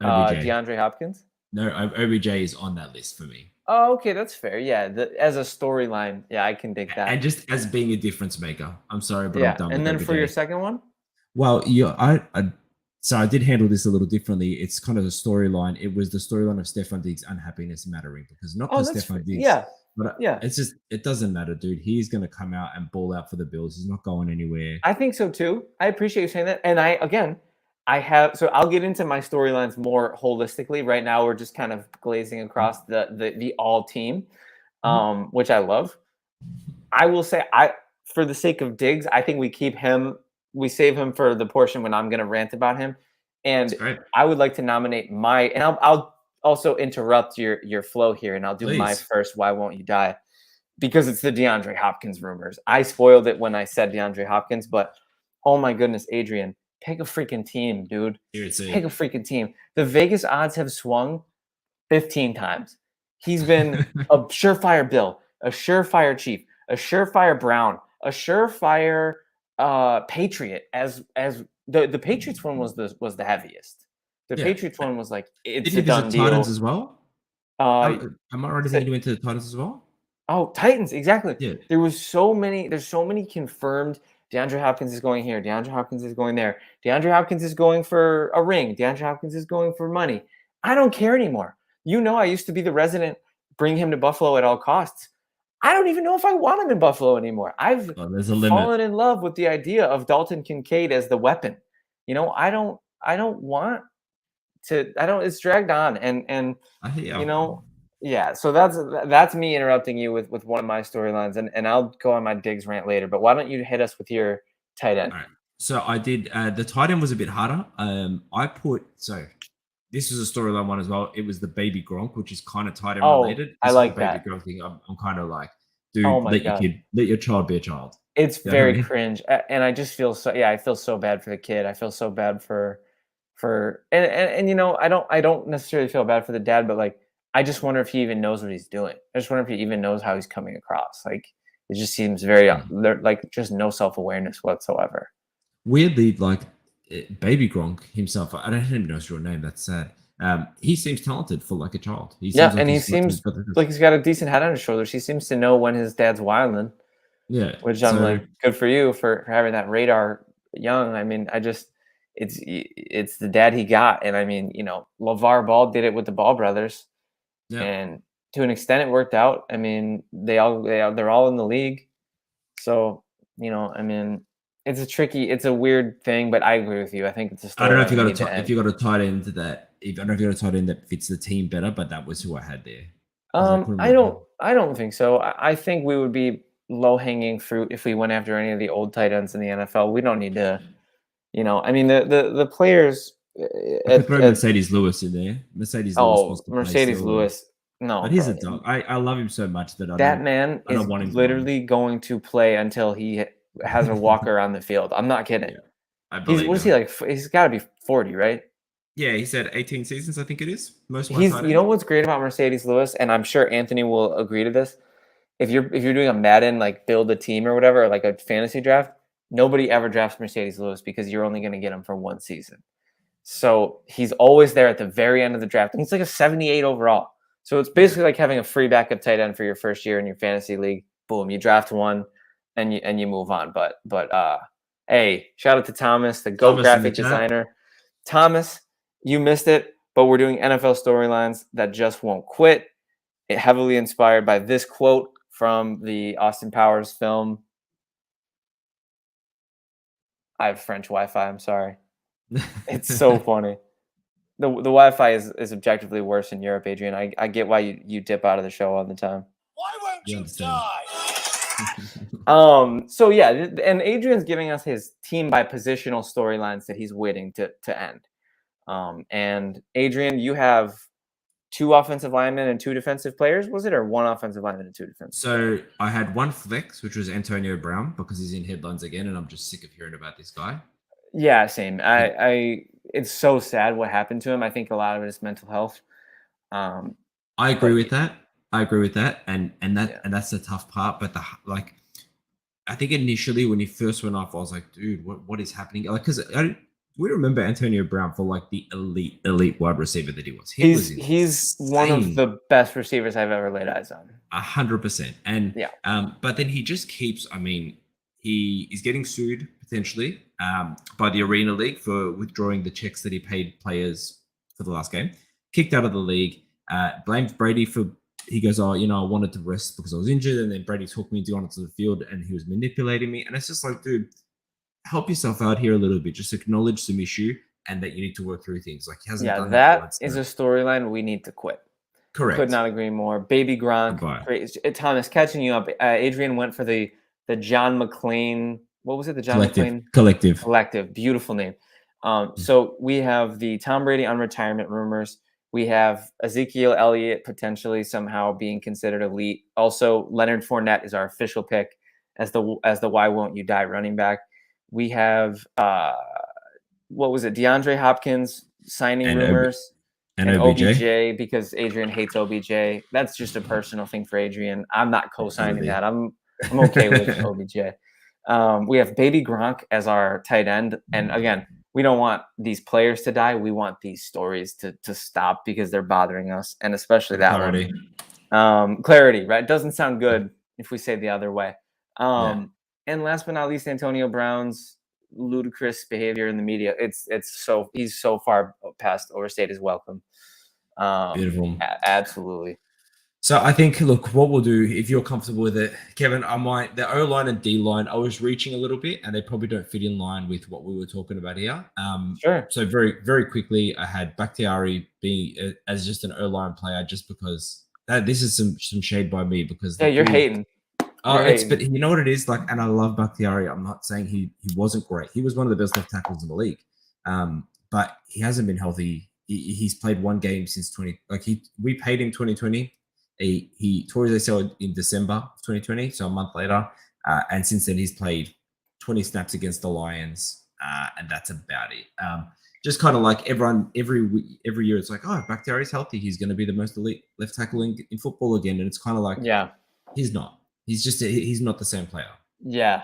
DeAndre Hopkins? No, OBJ is on that list for me. Oh, okay, that's fair. Yeah, as a storyline, yeah, I can dig that. And just as being a difference maker. I'm sorry, but I'm done with and then OBJ. For your second one? Well, so I did handle this a little differently. It's kind of a storyline. It was the storyline of Stephon Diggs' unhappiness mattering because not because Stephon Diggs. Yeah. But it's just, it doesn't matter, dude. He's going to come out and ball out for the Bills. He's not going anywhere. I think so too. I appreciate you saying that. And I'll get into my storylines more holistically. Right now, we're just kind of glazing across the all team, which I love. I will say, for the sake of Diggs, I think we save him for the portion when I'm going to rant about him. And I would like to nominate and I'll also interrupt your flow here, and I'll do my first Why Won't You Die, because it's the DeAndre Hopkins rumors. I spoiled it when I said DeAndre Hopkins, but oh my goodness, Adrian, pick a freaking team, dude. Pick a freaking team. The Vegas odds have swung 15 times. He's been a surefire Bill, a surefire Chief, a surefire Brown, a surefire Patriot. As the Patriots one was the heaviest. The Patriots one was like, it's a done deal. Titans as well? Am I right that you went to the Titans as well? Oh, Titans, exactly. Yeah. There's so many confirmed. DeAndre Hopkins is going here. DeAndre Hopkins is going there. DeAndre Hopkins is going for a ring. DeAndre Hopkins is going for money. I don't care anymore. I used to be the resident, bring him to Buffalo at all costs. I don't even know if I want him in Buffalo anymore. I've fallen in love with the idea of Dalton Kincaid as the weapon. I don't want to. It's dragged on, and so that's me interrupting you with one of my storylines, and I'll go on my Diggs rant later. But why don't you hit us with your tight end? All right. So I did. The tight end was a bit harder. This was a storyline one as well. It was the baby Gronk, which is kind of tight end related. I like that. Baby Gronk thing. I'm kind of like, dude, let your child be a child. It's very cringe, and I just feel so. Yeah, I feel so bad for the kid. I feel so bad for I don't necessarily feel bad for the dad, but like, I just wonder if he even knows what he's doing. I just wonder if he even knows how he's coming across. Like, it just seems very like just no self-awareness whatsoever. Weirdly, like baby Gronk himself, I don't even know his real name. That's sad. He seems talented for like a child. He seems like he's got a decent head on his shoulders. He seems to know when his dad's wilding. Yeah, which I'm like, good for you for having that radar young. I mean, it's the dad he got. And I mean, LeVar Ball did it with the Ball brothers, and to an extent, it worked out. I mean, they're all in the league, so I mean, it's a weird thing, but I agree with you. I think it's a story. I don't know if you got a tight end that I don't know if you got a tight end that fits the team better, but that was who I had there. I don't think so. I think we would be low hanging fruit if we went after any of the old tight ends in the NFL. We don't need to, I mean, the players. I could throw Mercedes Lewis in there. Mercedes Lewis. No, but he's a dog. I love him so much that that man is literally going to play until he has a walker on the field. I'm not kidding. Yeah, I believe. What is he like? He's got to be 40, right? Yeah, he said 18 seasons. I think it is. You know what's great about Mercedes Lewis, and I'm sure Anthony will agree to this. If you're doing a Madden like build a team or whatever, or like a fantasy draft, nobody ever drafts Mercedes Lewis because you're only going to get him for one season. So he's always there at the very end of the draft, and he's like a 78 overall. So it's basically like having a free backup tight end for your first year in your fantasy league. Boom, you draft one, and you move on. But hey, shout out to Thomas, the GOAT graphic designer. Thomas, you missed it, but we're doing NFL storylines that just won't quit. It heavily inspired by this quote from the Austin Powers film. I have French Wi-Fi. I'm sorry. It's so funny. The Wi-Fi is objectively worse in Europe, Adrian. I get why you dip out of the show all the time. Why won't you die? So yeah, and Adrian's giving us his team by positional storylines that he's waiting to end. And Adrian, you have 2 offensive linemen and 2 defensive players, was it, or 1 offensive lineman and 2 defensive? So I had 1 flex, which was Antonio Brown, because he's in headlines again, and I'm just sick of hearing about this guy. Yeah, same. It's so sad what happened to him. I think a lot of it is mental health. I agree with that. And that's the tough part. But I think initially when he first went off, I was like, dude, what is happening? Like, because we remember Antonio Brown for like the elite wide receiver that he was. He's one of the best receivers I've ever laid eyes on. 100%. And yeah. But then he just keeps. I mean, he is getting sued potentially by the Arena League for withdrawing the checks that he paid players for the last game. Kicked out of the league. Blamed Brady for. He goes, I wanted to rest because I was injured, and then Brady took me down onto the field, and he was manipulating me. And it's just like, dude, help yourself out here a little bit. Just acknowledge some issue and that you need to work through things. Like he hasn't done that. That is a storyline we need to quit. Correct. Could not agree more. Baby Gronk. Thomas, catching you up. Adrian went for the John McClane. What was it? The John McClane Collective. Beautiful name. So we have the Tom Brady unretirement rumors. We have Ezekiel Elliott potentially somehow being considered elite. Also, Leonard Fournette is our official pick as the Why Won't You Die running back. We have what was it? DeAndre Hopkins signing rumors and OBJ because Adrian hates OBJ. That's just a personal thing for Adrian. I'm not co-signing that. I'm okay with OBJ. We have Baby Gronk as our tight end, and again, we don't want these players to die. We want these stories to stop because they're bothering us, and especially that one. Clarity, right? It doesn't sound good if we say the other way. And last but not least, Antonio Brown's ludicrous behavior in the media. He's so far past overstayed his welcome. Beautiful. Absolutely. So I think, look, what we'll do, if you're comfortable with it, Kevin, the O-line and D-line, I was reaching a little bit, and they probably don't fit in line with what we were talking about here. Sure. So very, very quickly, I had Bakhtiari being as just an O-line player, just because this is some shade by me because you're hating. But you know what it is, like, and I love Bakhtiari. I'm not saying he wasn't great. He was one of the best left tackles in the league, but he hasn't been healthy. He's played 1 game since we paid him 2020. He tore his ACL in December of 2020, so a month later, and since then he's played 20 snaps against the Lions, and that's about it. Just kind of like everyone every year, it's like, oh, Bakhtiari's healthy, he's going to be the most elite left tackle in football again, and it's kind of like, he's not. He's not the same player. Yeah,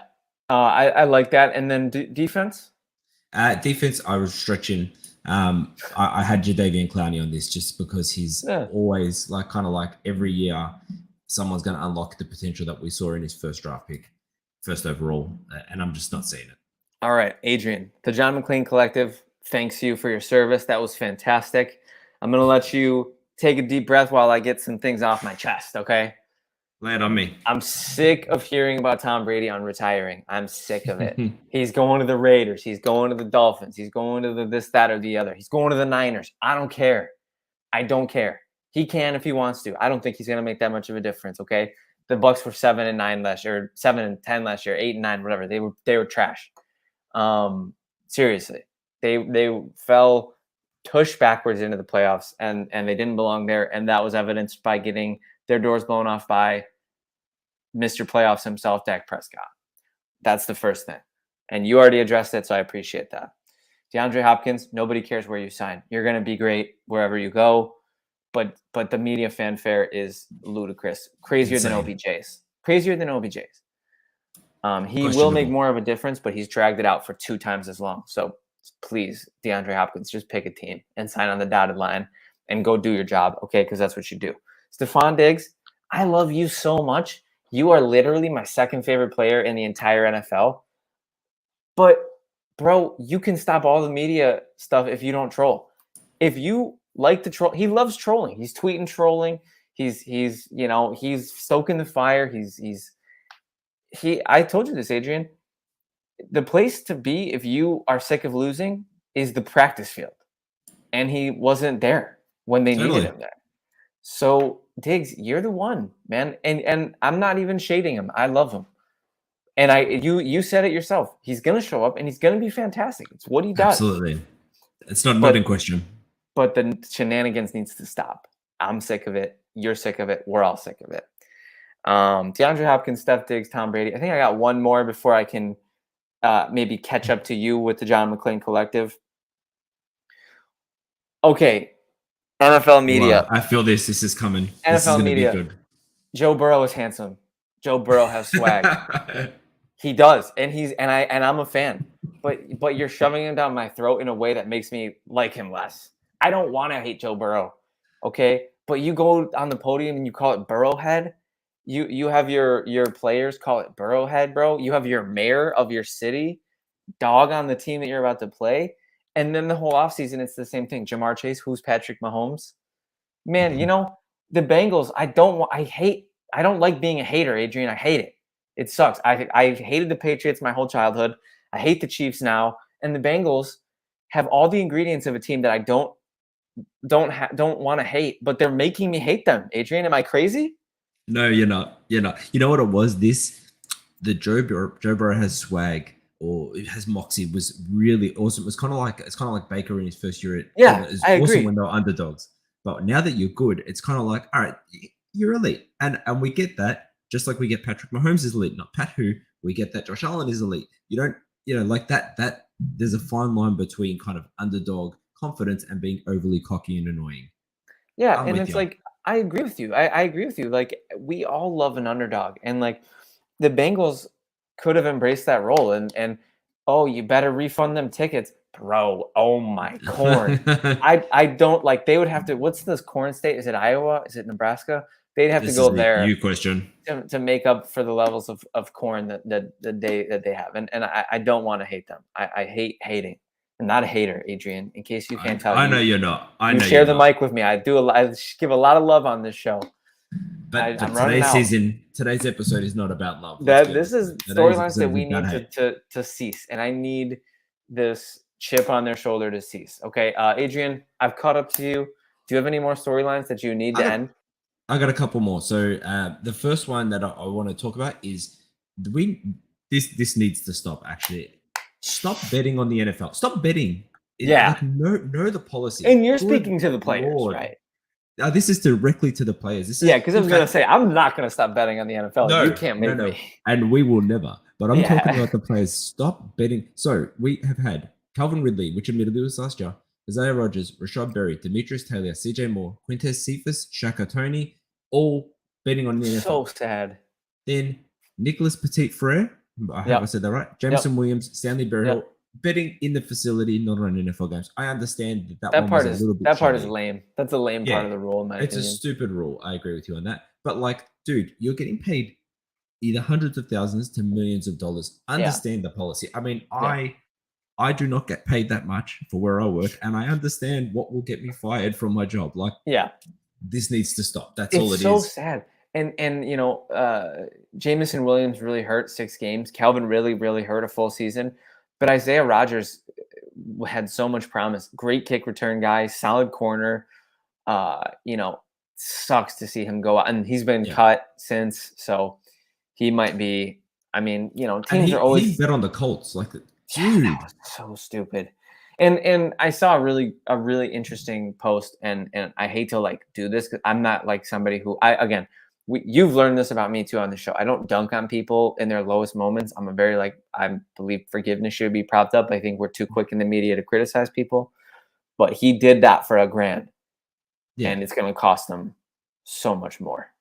I like that. And then defense. Defense, I was stretching. I had Jadeveon Clowney on this just because he's always kind of like every year someone's going to unlock the potential that we saw in his first draft pick, first overall, and I'm just not seeing it. All right, Adrian, the John McClain Collective thanks you for your service. That was fantastic. I'm going to let you take a deep breath while I get some things off my chest, okay? Lay it on me. I'm sick of hearing about Tom Brady on retiring. I'm sick of it. He's going to the Raiders. He's going to the Dolphins. He's going to the this, that, or the other. He's going to the Niners. I don't care. I don't care. He can if he wants to. I don't think he's going to make that much of a difference, okay? The Bucs were 7-9 last year, 7-10 last year, 8-9, whatever. They were trash. Seriously. They fell tush backwards into the playoffs and they didn't belong there, and that was evidenced by getting their doors blown off by Mr. Playoffs himself, Dak Prescott. That's the first thing. And you already addressed it, so I appreciate that. DeAndre Hopkins, nobody cares where you sign. You're going to be great wherever you go, but the media fanfare is ludicrous. Crazier than OBJ's. Crazier than OBJ's. He will make more of a difference, but he's dragged it out for 2 times as long. So please, DeAndre Hopkins, just pick a team and sign on the dotted line and go do your job, okay? Because that's what you do. Stephon Diggs, I love you so much. You are literally my second favorite player in the entire NFL. But, bro, you can stop all the media stuff if you don't troll. If you like to troll, he loves trolling. He's tweeting trolling. He's stoking the fire. I told you this, Adrian. The place to be if you are sick of losing is the practice field. And he wasn't there when they needed him there. So, Diggs, you're the one, man. And I'm not even shading him. I love him. And you said it yourself. He's going to show up and he's going to be fantastic. It's what he does. Absolutely. It's not in question. But the shenanigans needs to stop. I'm sick of it. You're sick of it. We're all sick of it. DeAndre Hopkins, Steph Diggs, Tom Brady. I think I got one more before I can maybe catch up to you with the John McClain Collective. Okay. NFL media. Wow, I feel this is coming. NFL this is media. Be good. Joe Burrow is handsome. Joe Burrow has swag. He does, and I'm a fan. But you're shoving him down my throat in a way that makes me like him less. I don't want to hate Joe Burrow, okay? But you go on the podium and you call it Burrowhead. You have your players call it Burrowhead, bro. You have your mayor of your city dog on the team that you're about to play. And then the whole offseason, it's the same thing. Jamar Chase, who's Patrick Mahomes? Man, the Bengals, I don't like being a hater, Adrian. I hate it. It sucks. I hated the Patriots my whole childhood. I hate the Chiefs now. And the Bengals have all the ingredients of a team that I don't want to hate, but they're making me hate them. Adrian, am I crazy? No, you're not. You're not. You know what it was? The Joe Burrow has swag, or it has moxie, was really awesome. It's kind of like Baker in his first year. I agree. Awesome when they were underdogs. But now that you're good, it's kind of like, all right, you're elite, and we get that. Just like we get Patrick Mahomes is elite, not Pat who. We get that Josh Allen is elite. You don't, like that. That there's a fine line between kind of underdog confidence and being overly cocky and annoying. Yeah, and it's like, I agree with you. I agree with you. Like, we all love an underdog, and like the Bengals could have embraced that role, and oh, you better refund them tickets, bro. Oh my corn. I don't like. They would have to. What's this corn state? Is it Iowa? Is it Nebraska? They'd have to go there. You question to make up for the levels of corn that they have, and I don't want to hate them. I hate hating. I'm not a hater, Adrian. In case you can't tell, I know you're not. I know share the mic with me. I give a lot of love on this show. But today's episode is not about love. This is storylines that we need to cease, and I need this chip on their shoulder to cease. Okay, Adrian, I've caught up to you. Do you have any more storylines that you need to end? I got a couple more. So the first one that I want to talk about is this needs to stop. Actually, stop betting on the NFL. Stop betting. Yeah. Know the policy. And you're speaking to the players, right? Now, this is directly to the players. Because I was going to say, I'm not going to stop betting on the NFL. No, you can't make me. And we will never. But I'm talking about the players. Stop betting. So we have had Calvin Ridley, which admittedly was last year, Isaiah Rodgers, Rashad Berry, Demetrius Taylor, CJ Moore, Quintez Cephas, Shaka Tony, all betting on the NFL. So sad. Then Nicholas Petit-Frere, I hope I said that right, Jameson Williams, Stanley Berryhill, betting in the facility, not on NFL games. I understand that one part was a little bit part is lame. That's a lame part of the rule, in my opinion. It's a stupid rule. I agree with you on that. But like, dude, you're getting paid either hundreds of thousands to millions of dollars. Understand the policy. I mean, I do not get paid that much for where I work, and I understand what will get me fired from my job. Like, this needs to stop. That's all it is. It's so sad. And you know, Jameson Williams really hurt 6 games. Calvin really hurt a full season. But Isaiah Rodgers had so much promise. Great kick return guy, solid corner. You know, sucks to see him go out. And he's been cut since, so he might be. I mean, you know, teams are always. He bet on the Colts, like, dude, that was so stupid. And I saw a really interesting post, and I hate to like do this because I'm not like somebody who you've learned this about me too on the show. I don't dunk on people in their lowest moments. I'm a very I believe forgiveness should be propped up. I think we're too quick in the media to criticize people, but he did that for $1,000, and it's going to cost them so much more,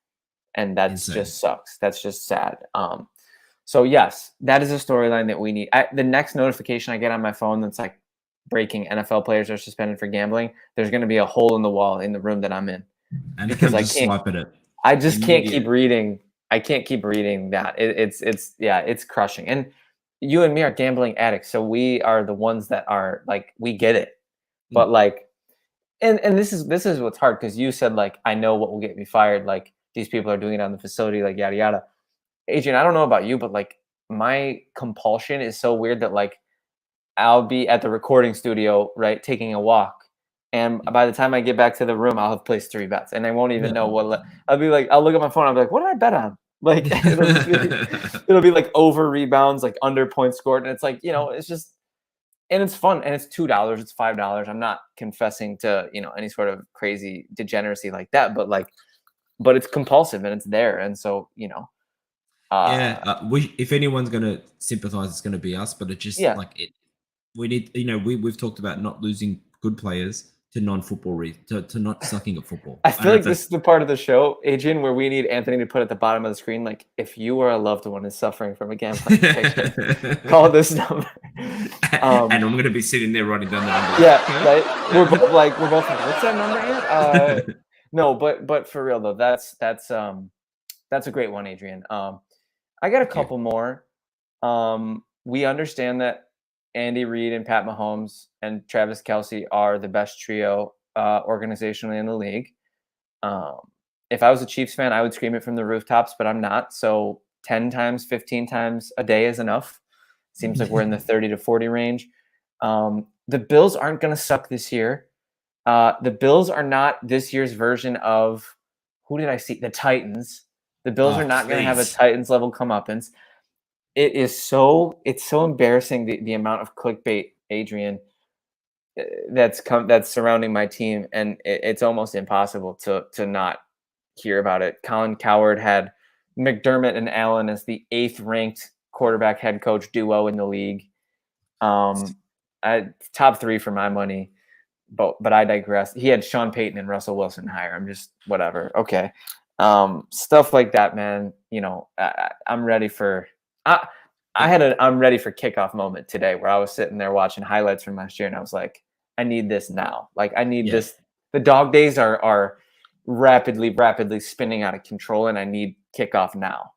and that just sucks. That's just sad. So yes, that is a storyline that we need. The next notification I get on my phone that's like breaking NFL players are suspended for gambling, there's going to be a hole in the wall in the room that I'm in, and because I can't swipe at it. I just can't keep reading. I can't keep reading that. It's crushing. And you and me are gambling addicts, so we are the ones that are like, we get it. But like, and this is what's hard, because you said like, I know what will get me fired. Like, these people are doing it on the facility, like yada yada. Adrian, I don't know about you, but like, my compulsion is so weird that like, I'll be at the recording studio, right, taking a walk. And by the time I get back to the room, I'll have placed 3 bets, and I won't even know what. I'll be like, I'll look at my phone. I'll be like, what did I bet on? Like, it'll be like over rebounds, like under points scored, and it's like, you know, it's just, and it's fun, and it's $2, it's $5. I'm not confessing to, you know, any sort of crazy degeneracy like that, but like, but it's compulsive and it's there, and so, you know. If anyone's gonna sympathize, it's gonna be us. But it just like it. We need, you know, we've talked about not losing good players to non-football to not sucking at football. I feel like this is the part of the show, Adrian, where we need Anthony to put at the bottom of the screen, like, if you or a loved one is suffering from a gambling addiction, call this number. And I'm going to be sitting there writing down the number. Yeah, right. We're both like, what's that number, Ant? No, but for real though, that's a great one, Adrian. I got a couple more. We understand that Andy Reid and Pat Mahomes and Travis Kelce are the best trio organizationally in the league. If I was a Chiefs fan, I would scream it from the rooftops, but I'm not. So 10 times, 15 times a day is enough. Seems like we're in the 30 to 40 range. The Bills aren't going to suck this year. The Bills are not this year's version of, who did I see? The Titans. The Bills are not going to have a Titans level comeuppance. It's so embarrassing, the amount of clickbait, Adrian, that's surrounding my team, and it's almost impossible to not hear about it. Colin Cowherd had McDermott and Allen as the 8th ranked quarterback head coach duo in the league. Top 3 for my money, but I digress. He had Sean Payton and Russell Wilson higher. I'm just whatever. Okay, stuff like that, man. You know, I'm ready for. I had an I'm ready for kickoff moment today where I was sitting there watching highlights from last year, and I was like, I need this now. Like, I need this. The dog days are rapidly spinning out of control, and I need kickoff now.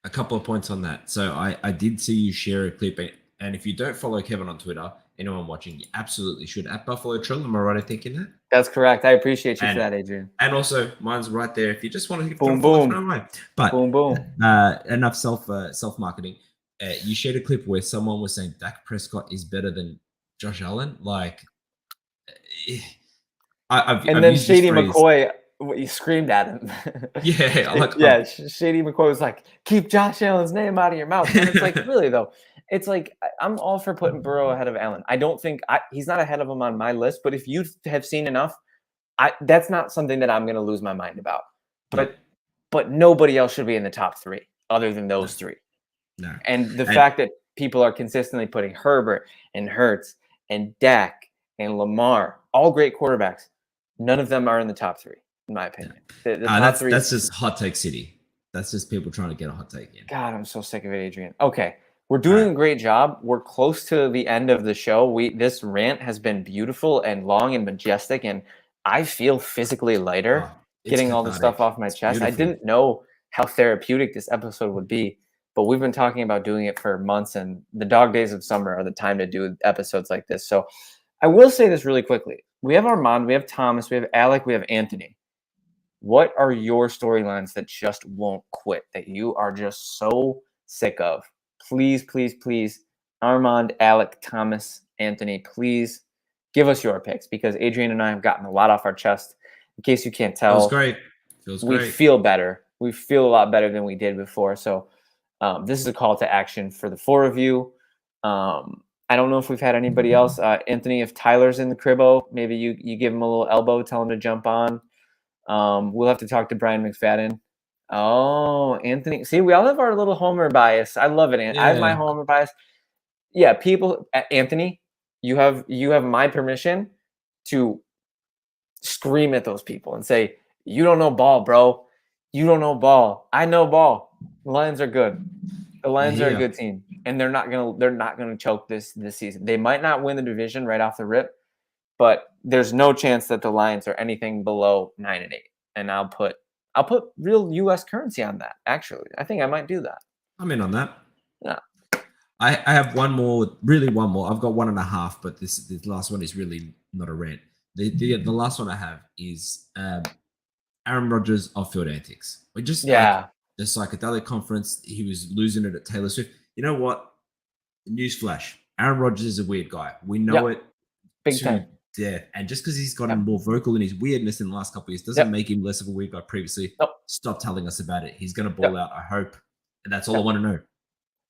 A couple of points on that. So I did see you share a clip, and if you don't follow Kevin on Twitter, anyone watching, you absolutely should, at Buffalo Trill. Am I right in thinking that? That's correct. I appreciate you for that, Adrian. And also, mine's right there. If you just want to give boom, boom. No way. But boom. Enough self-marketing. You shared a clip where someone was saying Dak Prescott is better than Josh Allen. Like, then Shady McCoy, you screamed at him. Shady McCoy was like, keep Josh Allen's name out of your mouth. And it's like, really though, it's like, I'm all for putting Burrow ahead of Allen. I don't think he's not ahead of him on my list, but if you have seen enough, that's not something that I'm going to lose my mind about. But nobody else should be in the top 3 other than those 3. No. And the fact that people are consistently putting Herbert and Hurts and Dak and Lamar, all great quarterbacks, none of them are in the top 3, in my opinion. The top 3 that's just hot take city. That's just people trying to get a hot take in. God, I'm so sick of it, Adrian. Okay, we're doing a great job. We're close to the end of the show. This rant has been beautiful and long and majestic, and I feel physically lighter getting all the stuff off my chest. Beautiful. I didn't know how therapeutic this episode would be. But we've been talking about doing it for months, and the dog days of summer are the time to do episodes like this. So I will say this really quickly. We have Armand, we have Thomas, we have Alec, we have Anthony. What are your storylines that just won't quit, that you are just so sick of? Please, please, please, Armand, Alec, Thomas, Anthony, please give us your picks, because Adrian and I have gotten a lot off our chest. In case you can't tell, Feels great. We feel better. We feel a lot better than we did before. So this is a call to action for the four of you. I don't know if we've had anybody else. Anthony, if Tyler's in the cribbo, maybe you give him a little elbow, tell him to jump on. We'll have to talk to Brian McFadden. Oh, Anthony. See, we all have our little homer bias. I love it. I have my homer bias. Yeah, people. Anthony, you have my permission to scream at those people and say, "You don't know ball, bro. You don't know ball. I know ball. The Lions are good. The Lions are a good team, and they're not gonna choke this season. They might not win the division right off the rip, but there's no chance that the Lions are anything below 9-8. And I'll put real U.S. currency on that. Actually, I think I might do that. I'm in on that. Yeah. I have one more. I've got 1.5, but this last one is really not a rant. The last one I have is Aaron Rodgers off-field antics. We just the psychedelic conference. He was losing it at Taylor Swift. You know what? Newsflash: Aaron Rodgers is a weird guy. We know it. Big time. Death. And just because he's gotten more vocal in his weirdness in the last couple of years doesn't make him less of a weird guy previously. Stop telling us about it. He's going to ball out, I hope. And that's all I want to know.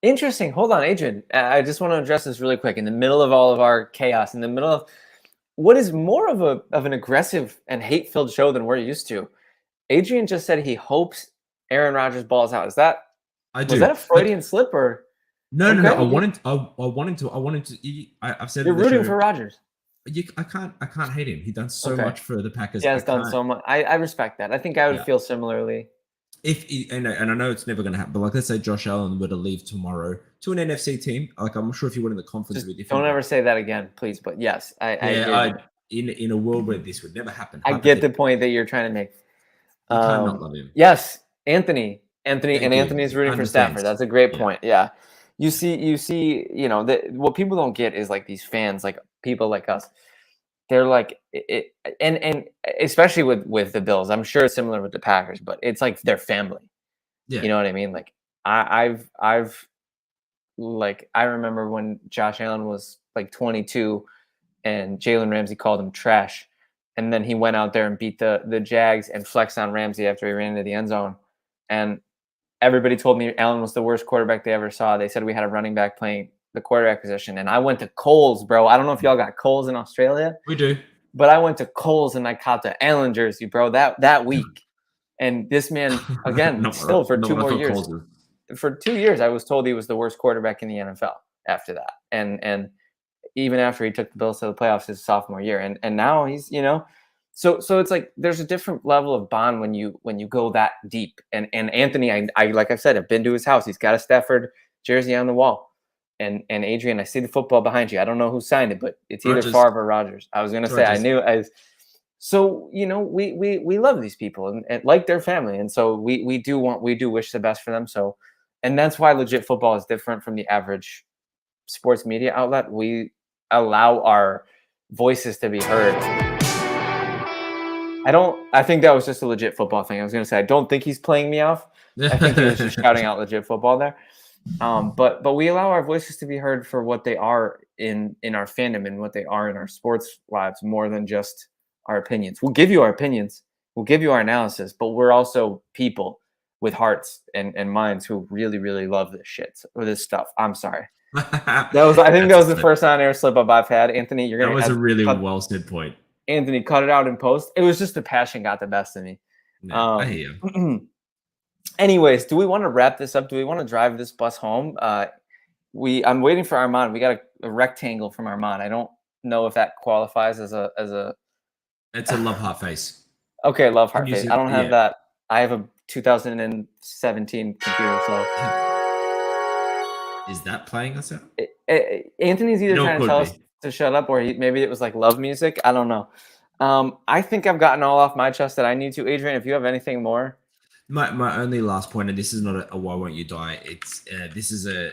Interesting. Hold on, Adrian. I just want to address this really quick. In the middle of all of our chaos, in the middle of what is more of an aggressive and hate-filled show than we're used to, Adrian just said he hopes Aaron Rodgers balls out. Was that a Freudian slip or? No. I wanted to. I've said you're rooting for Rodgers. I can't hate him. He's done so much for the Packers. He has done so much. I respect that. I think I would feel similarly. And I know it's never going to happen, but like let's say Josh Allen were to leave tomorrow to an NFC team, like I'm sure if you went in the conference with don't ever say that again, please. But yes, in a world where this would never happen. I get the point that you're trying to make. You cannot love him. Yes, Anthony's rooting for Stafford. That's a great point. Yeah. You see, what people don't get is like these fans, like people like us, they're like it, and especially with the Bills. I'm sure it's similar with the Packers, but it's like their family. Yeah. You know what I mean? Like I've I remember when Josh Allen was like 22 and Jalen Ramsey called him trash. And then he went out there and beat the Jags and flexed on Ramsey after he ran into the end zone. And everybody told me Allen was the worst quarterback they ever saw. They said we had a running back playing the quarterback position. And I went to Kohl's, bro. I don't know if y'all got Kohl's in Australia. We do. But I went to Kohl's and I caught the Allen jersey, bro, that week. And this man, again, still for 2 more years. For 2 years, I was told he was the worst quarterback in the NFL after that. And even after he took the Bills to the playoffs his sophomore year. And now he's, so it's like there's a different level of bond when you go that deep. And Anthony, I like I said, I've been to his house. He's got a Stafford jersey on the wall. And Adrian, I see the football behind you. I don't know who signed it, but it's either Favre or Rodgers. I was gonna say I knew so we love these people and like their family. And so we do wish the best for them. So and that's why Legit Football is different from the average sports media outlet. We allow our voices to be heard. I think that was just a Legit Football thing. I was going to say, I don't think he's playing me off. I think he was just shouting out Legit Football there. But we allow our voices to be heard for what they are in our fandom and what they are in our sports lives, more than just our opinions. We'll give you our opinions. We'll give you our analysis, but we're also people with hearts and minds who really, really love this shit or this stuff. I'm sorry. I think that was the first on-air slip-up I've had. Anthony, you're gonna. That was a really well said point. Anthony, cut it out in post. It was just the passion got the best of me. No, I hear you. Anyways, do we want to wrap this up? Do we want to drive this bus home? I'm waiting for Armand. We got a rectangle from Armand. I don't know if that qualifies as a. It's a love heart face. Okay, love heart face. I don't have that. I have a 2017 computer, so. Is that playing us out? Anthony's either trying to tell us to shut up, or maybe it was like love music. I don't know. I think I've gotten all off my chest that I need to. Adrian, if you have anything more. My only last point, and this is not a why won't you die. It's a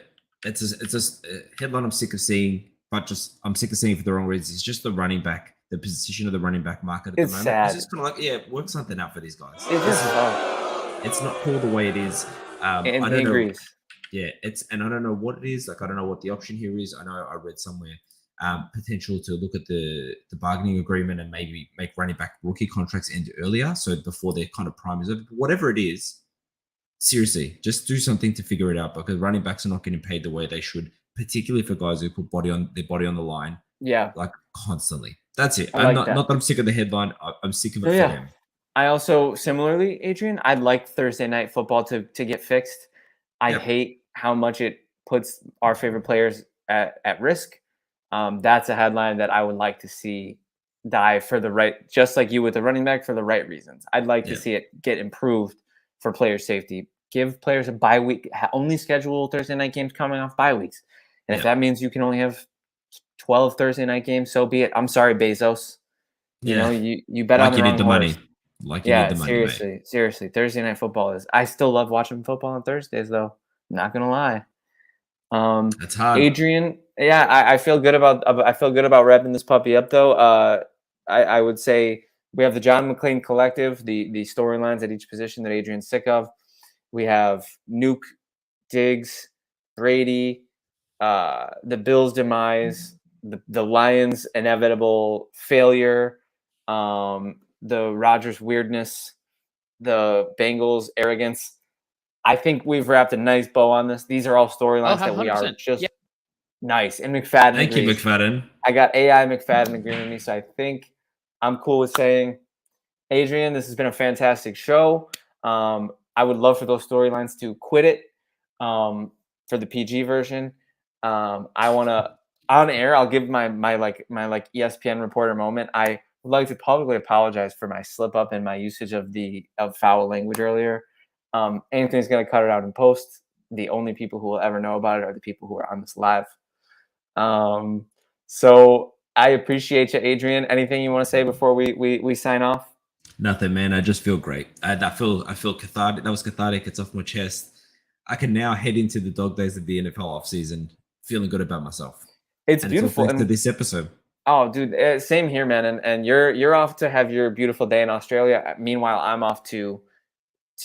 headline I'm sick of seeing, but just I'm sick of seeing for the wrong reasons. It's just the running back, the position of the running back market at It's the moment. sad. It's just kind of like, yeah, work something out for these guys. It's just sucks. It's not cool the way it is. I And don't he know. agrees. Yeah, I don't know what it is. Like I don't know what the option here is. I know I read somewhere potential to look at the bargaining agreement and maybe make running back rookie contracts end earlier, so before their kind of prime is over. Whatever it is, seriously, just do something to figure it out, because running backs are not getting paid the way they should, particularly for guys who put their body on the line. Yeah, like constantly. That's it. I I'm like not that I'm sick of the headline. I'm sick of it for Yeah. them. I also similarly, Adrian, I'd like Thursday night football to get fixed. I Yep. hate how much it puts our favorite players at risk. That's a headline that I would like to see die for the right, just like you with the running back, for the right reasons. I'd like to Yeah. see it get improved for player safety. Give players a bye week. Only schedule Thursday night games coming off bye weeks. And if Yeah. that means you can only have 12 Thursday night games, so be it. I'm sorry, Bezos. You know, you bet on Like the you wrong need the horse. money. Like you need the money, mate. Seriously. Thursday night football is. I still love watching football on Thursdays, though. I'm not gonna lie. That's hard. Adrian, yeah, I feel good about wrapping this puppy up, though. I would say we have the John McClain Collective, the storylines at each position that Adrian's sick of. We have Nuke, Diggs, Brady, the Bills' demise, the Lions' inevitable failure, the Rodgers weirdness, the Bengals' arrogance. I think we've wrapped a nice bow on this. These are all storylines that we are 100%. just Yeah. nice. And McFadden Thank you, agrees. McFadden. I got AI McFadden agreeing with me, so I think I'm cool with saying, Adrian, this has been a fantastic show. I would love for those storylines to quit it for the PG version. I want to on air. I'll give my ESPN reporter moment. I would like to publicly apologize for my slip up in my usage of foul language earlier. Anthony's going to cut it out in post. The only people who will ever know about it are the people who are on this live. So I appreciate you, Adrian. Anything you want to say before we sign off? Nothing, man. I just feel great. I feel cathartic. That was cathartic. It's off my chest. I can now head into the dog days of the NFL offseason feeling good about myself. It's and beautiful. It's all thanks to this episode. Oh, dude, same here, man. And you're off to have your beautiful day in Australia. Meanwhile, I'm off to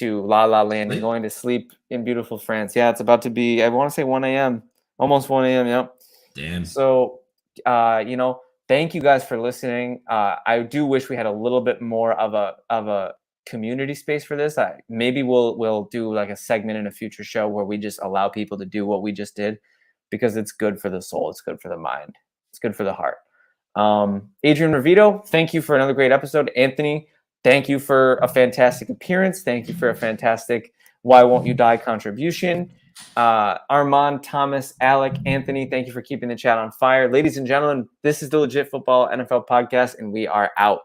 La La Land and going to sleep in beautiful France. Yeah, it's about to be, I want to say 1 a.m. Almost 1 a.m. Yep. Damn. So, thank you guys for listening. I do wish we had a little bit more of a community space for this. Maybe we'll do like a segment in a future show where we just allow people to do what we just did, because it's good for the soul. It's good for the mind. It's good for the heart. Adrian Rovito, thank you for another great episode. Anthony, thank you for a fantastic appearance. Thank you for a fantastic Why Won't You Die contribution. Armand, Thomas, Alec, Anthony, thank you for keeping the chat on fire. Ladies and gentlemen, this is the Legit Football NFL Podcast, and we are out.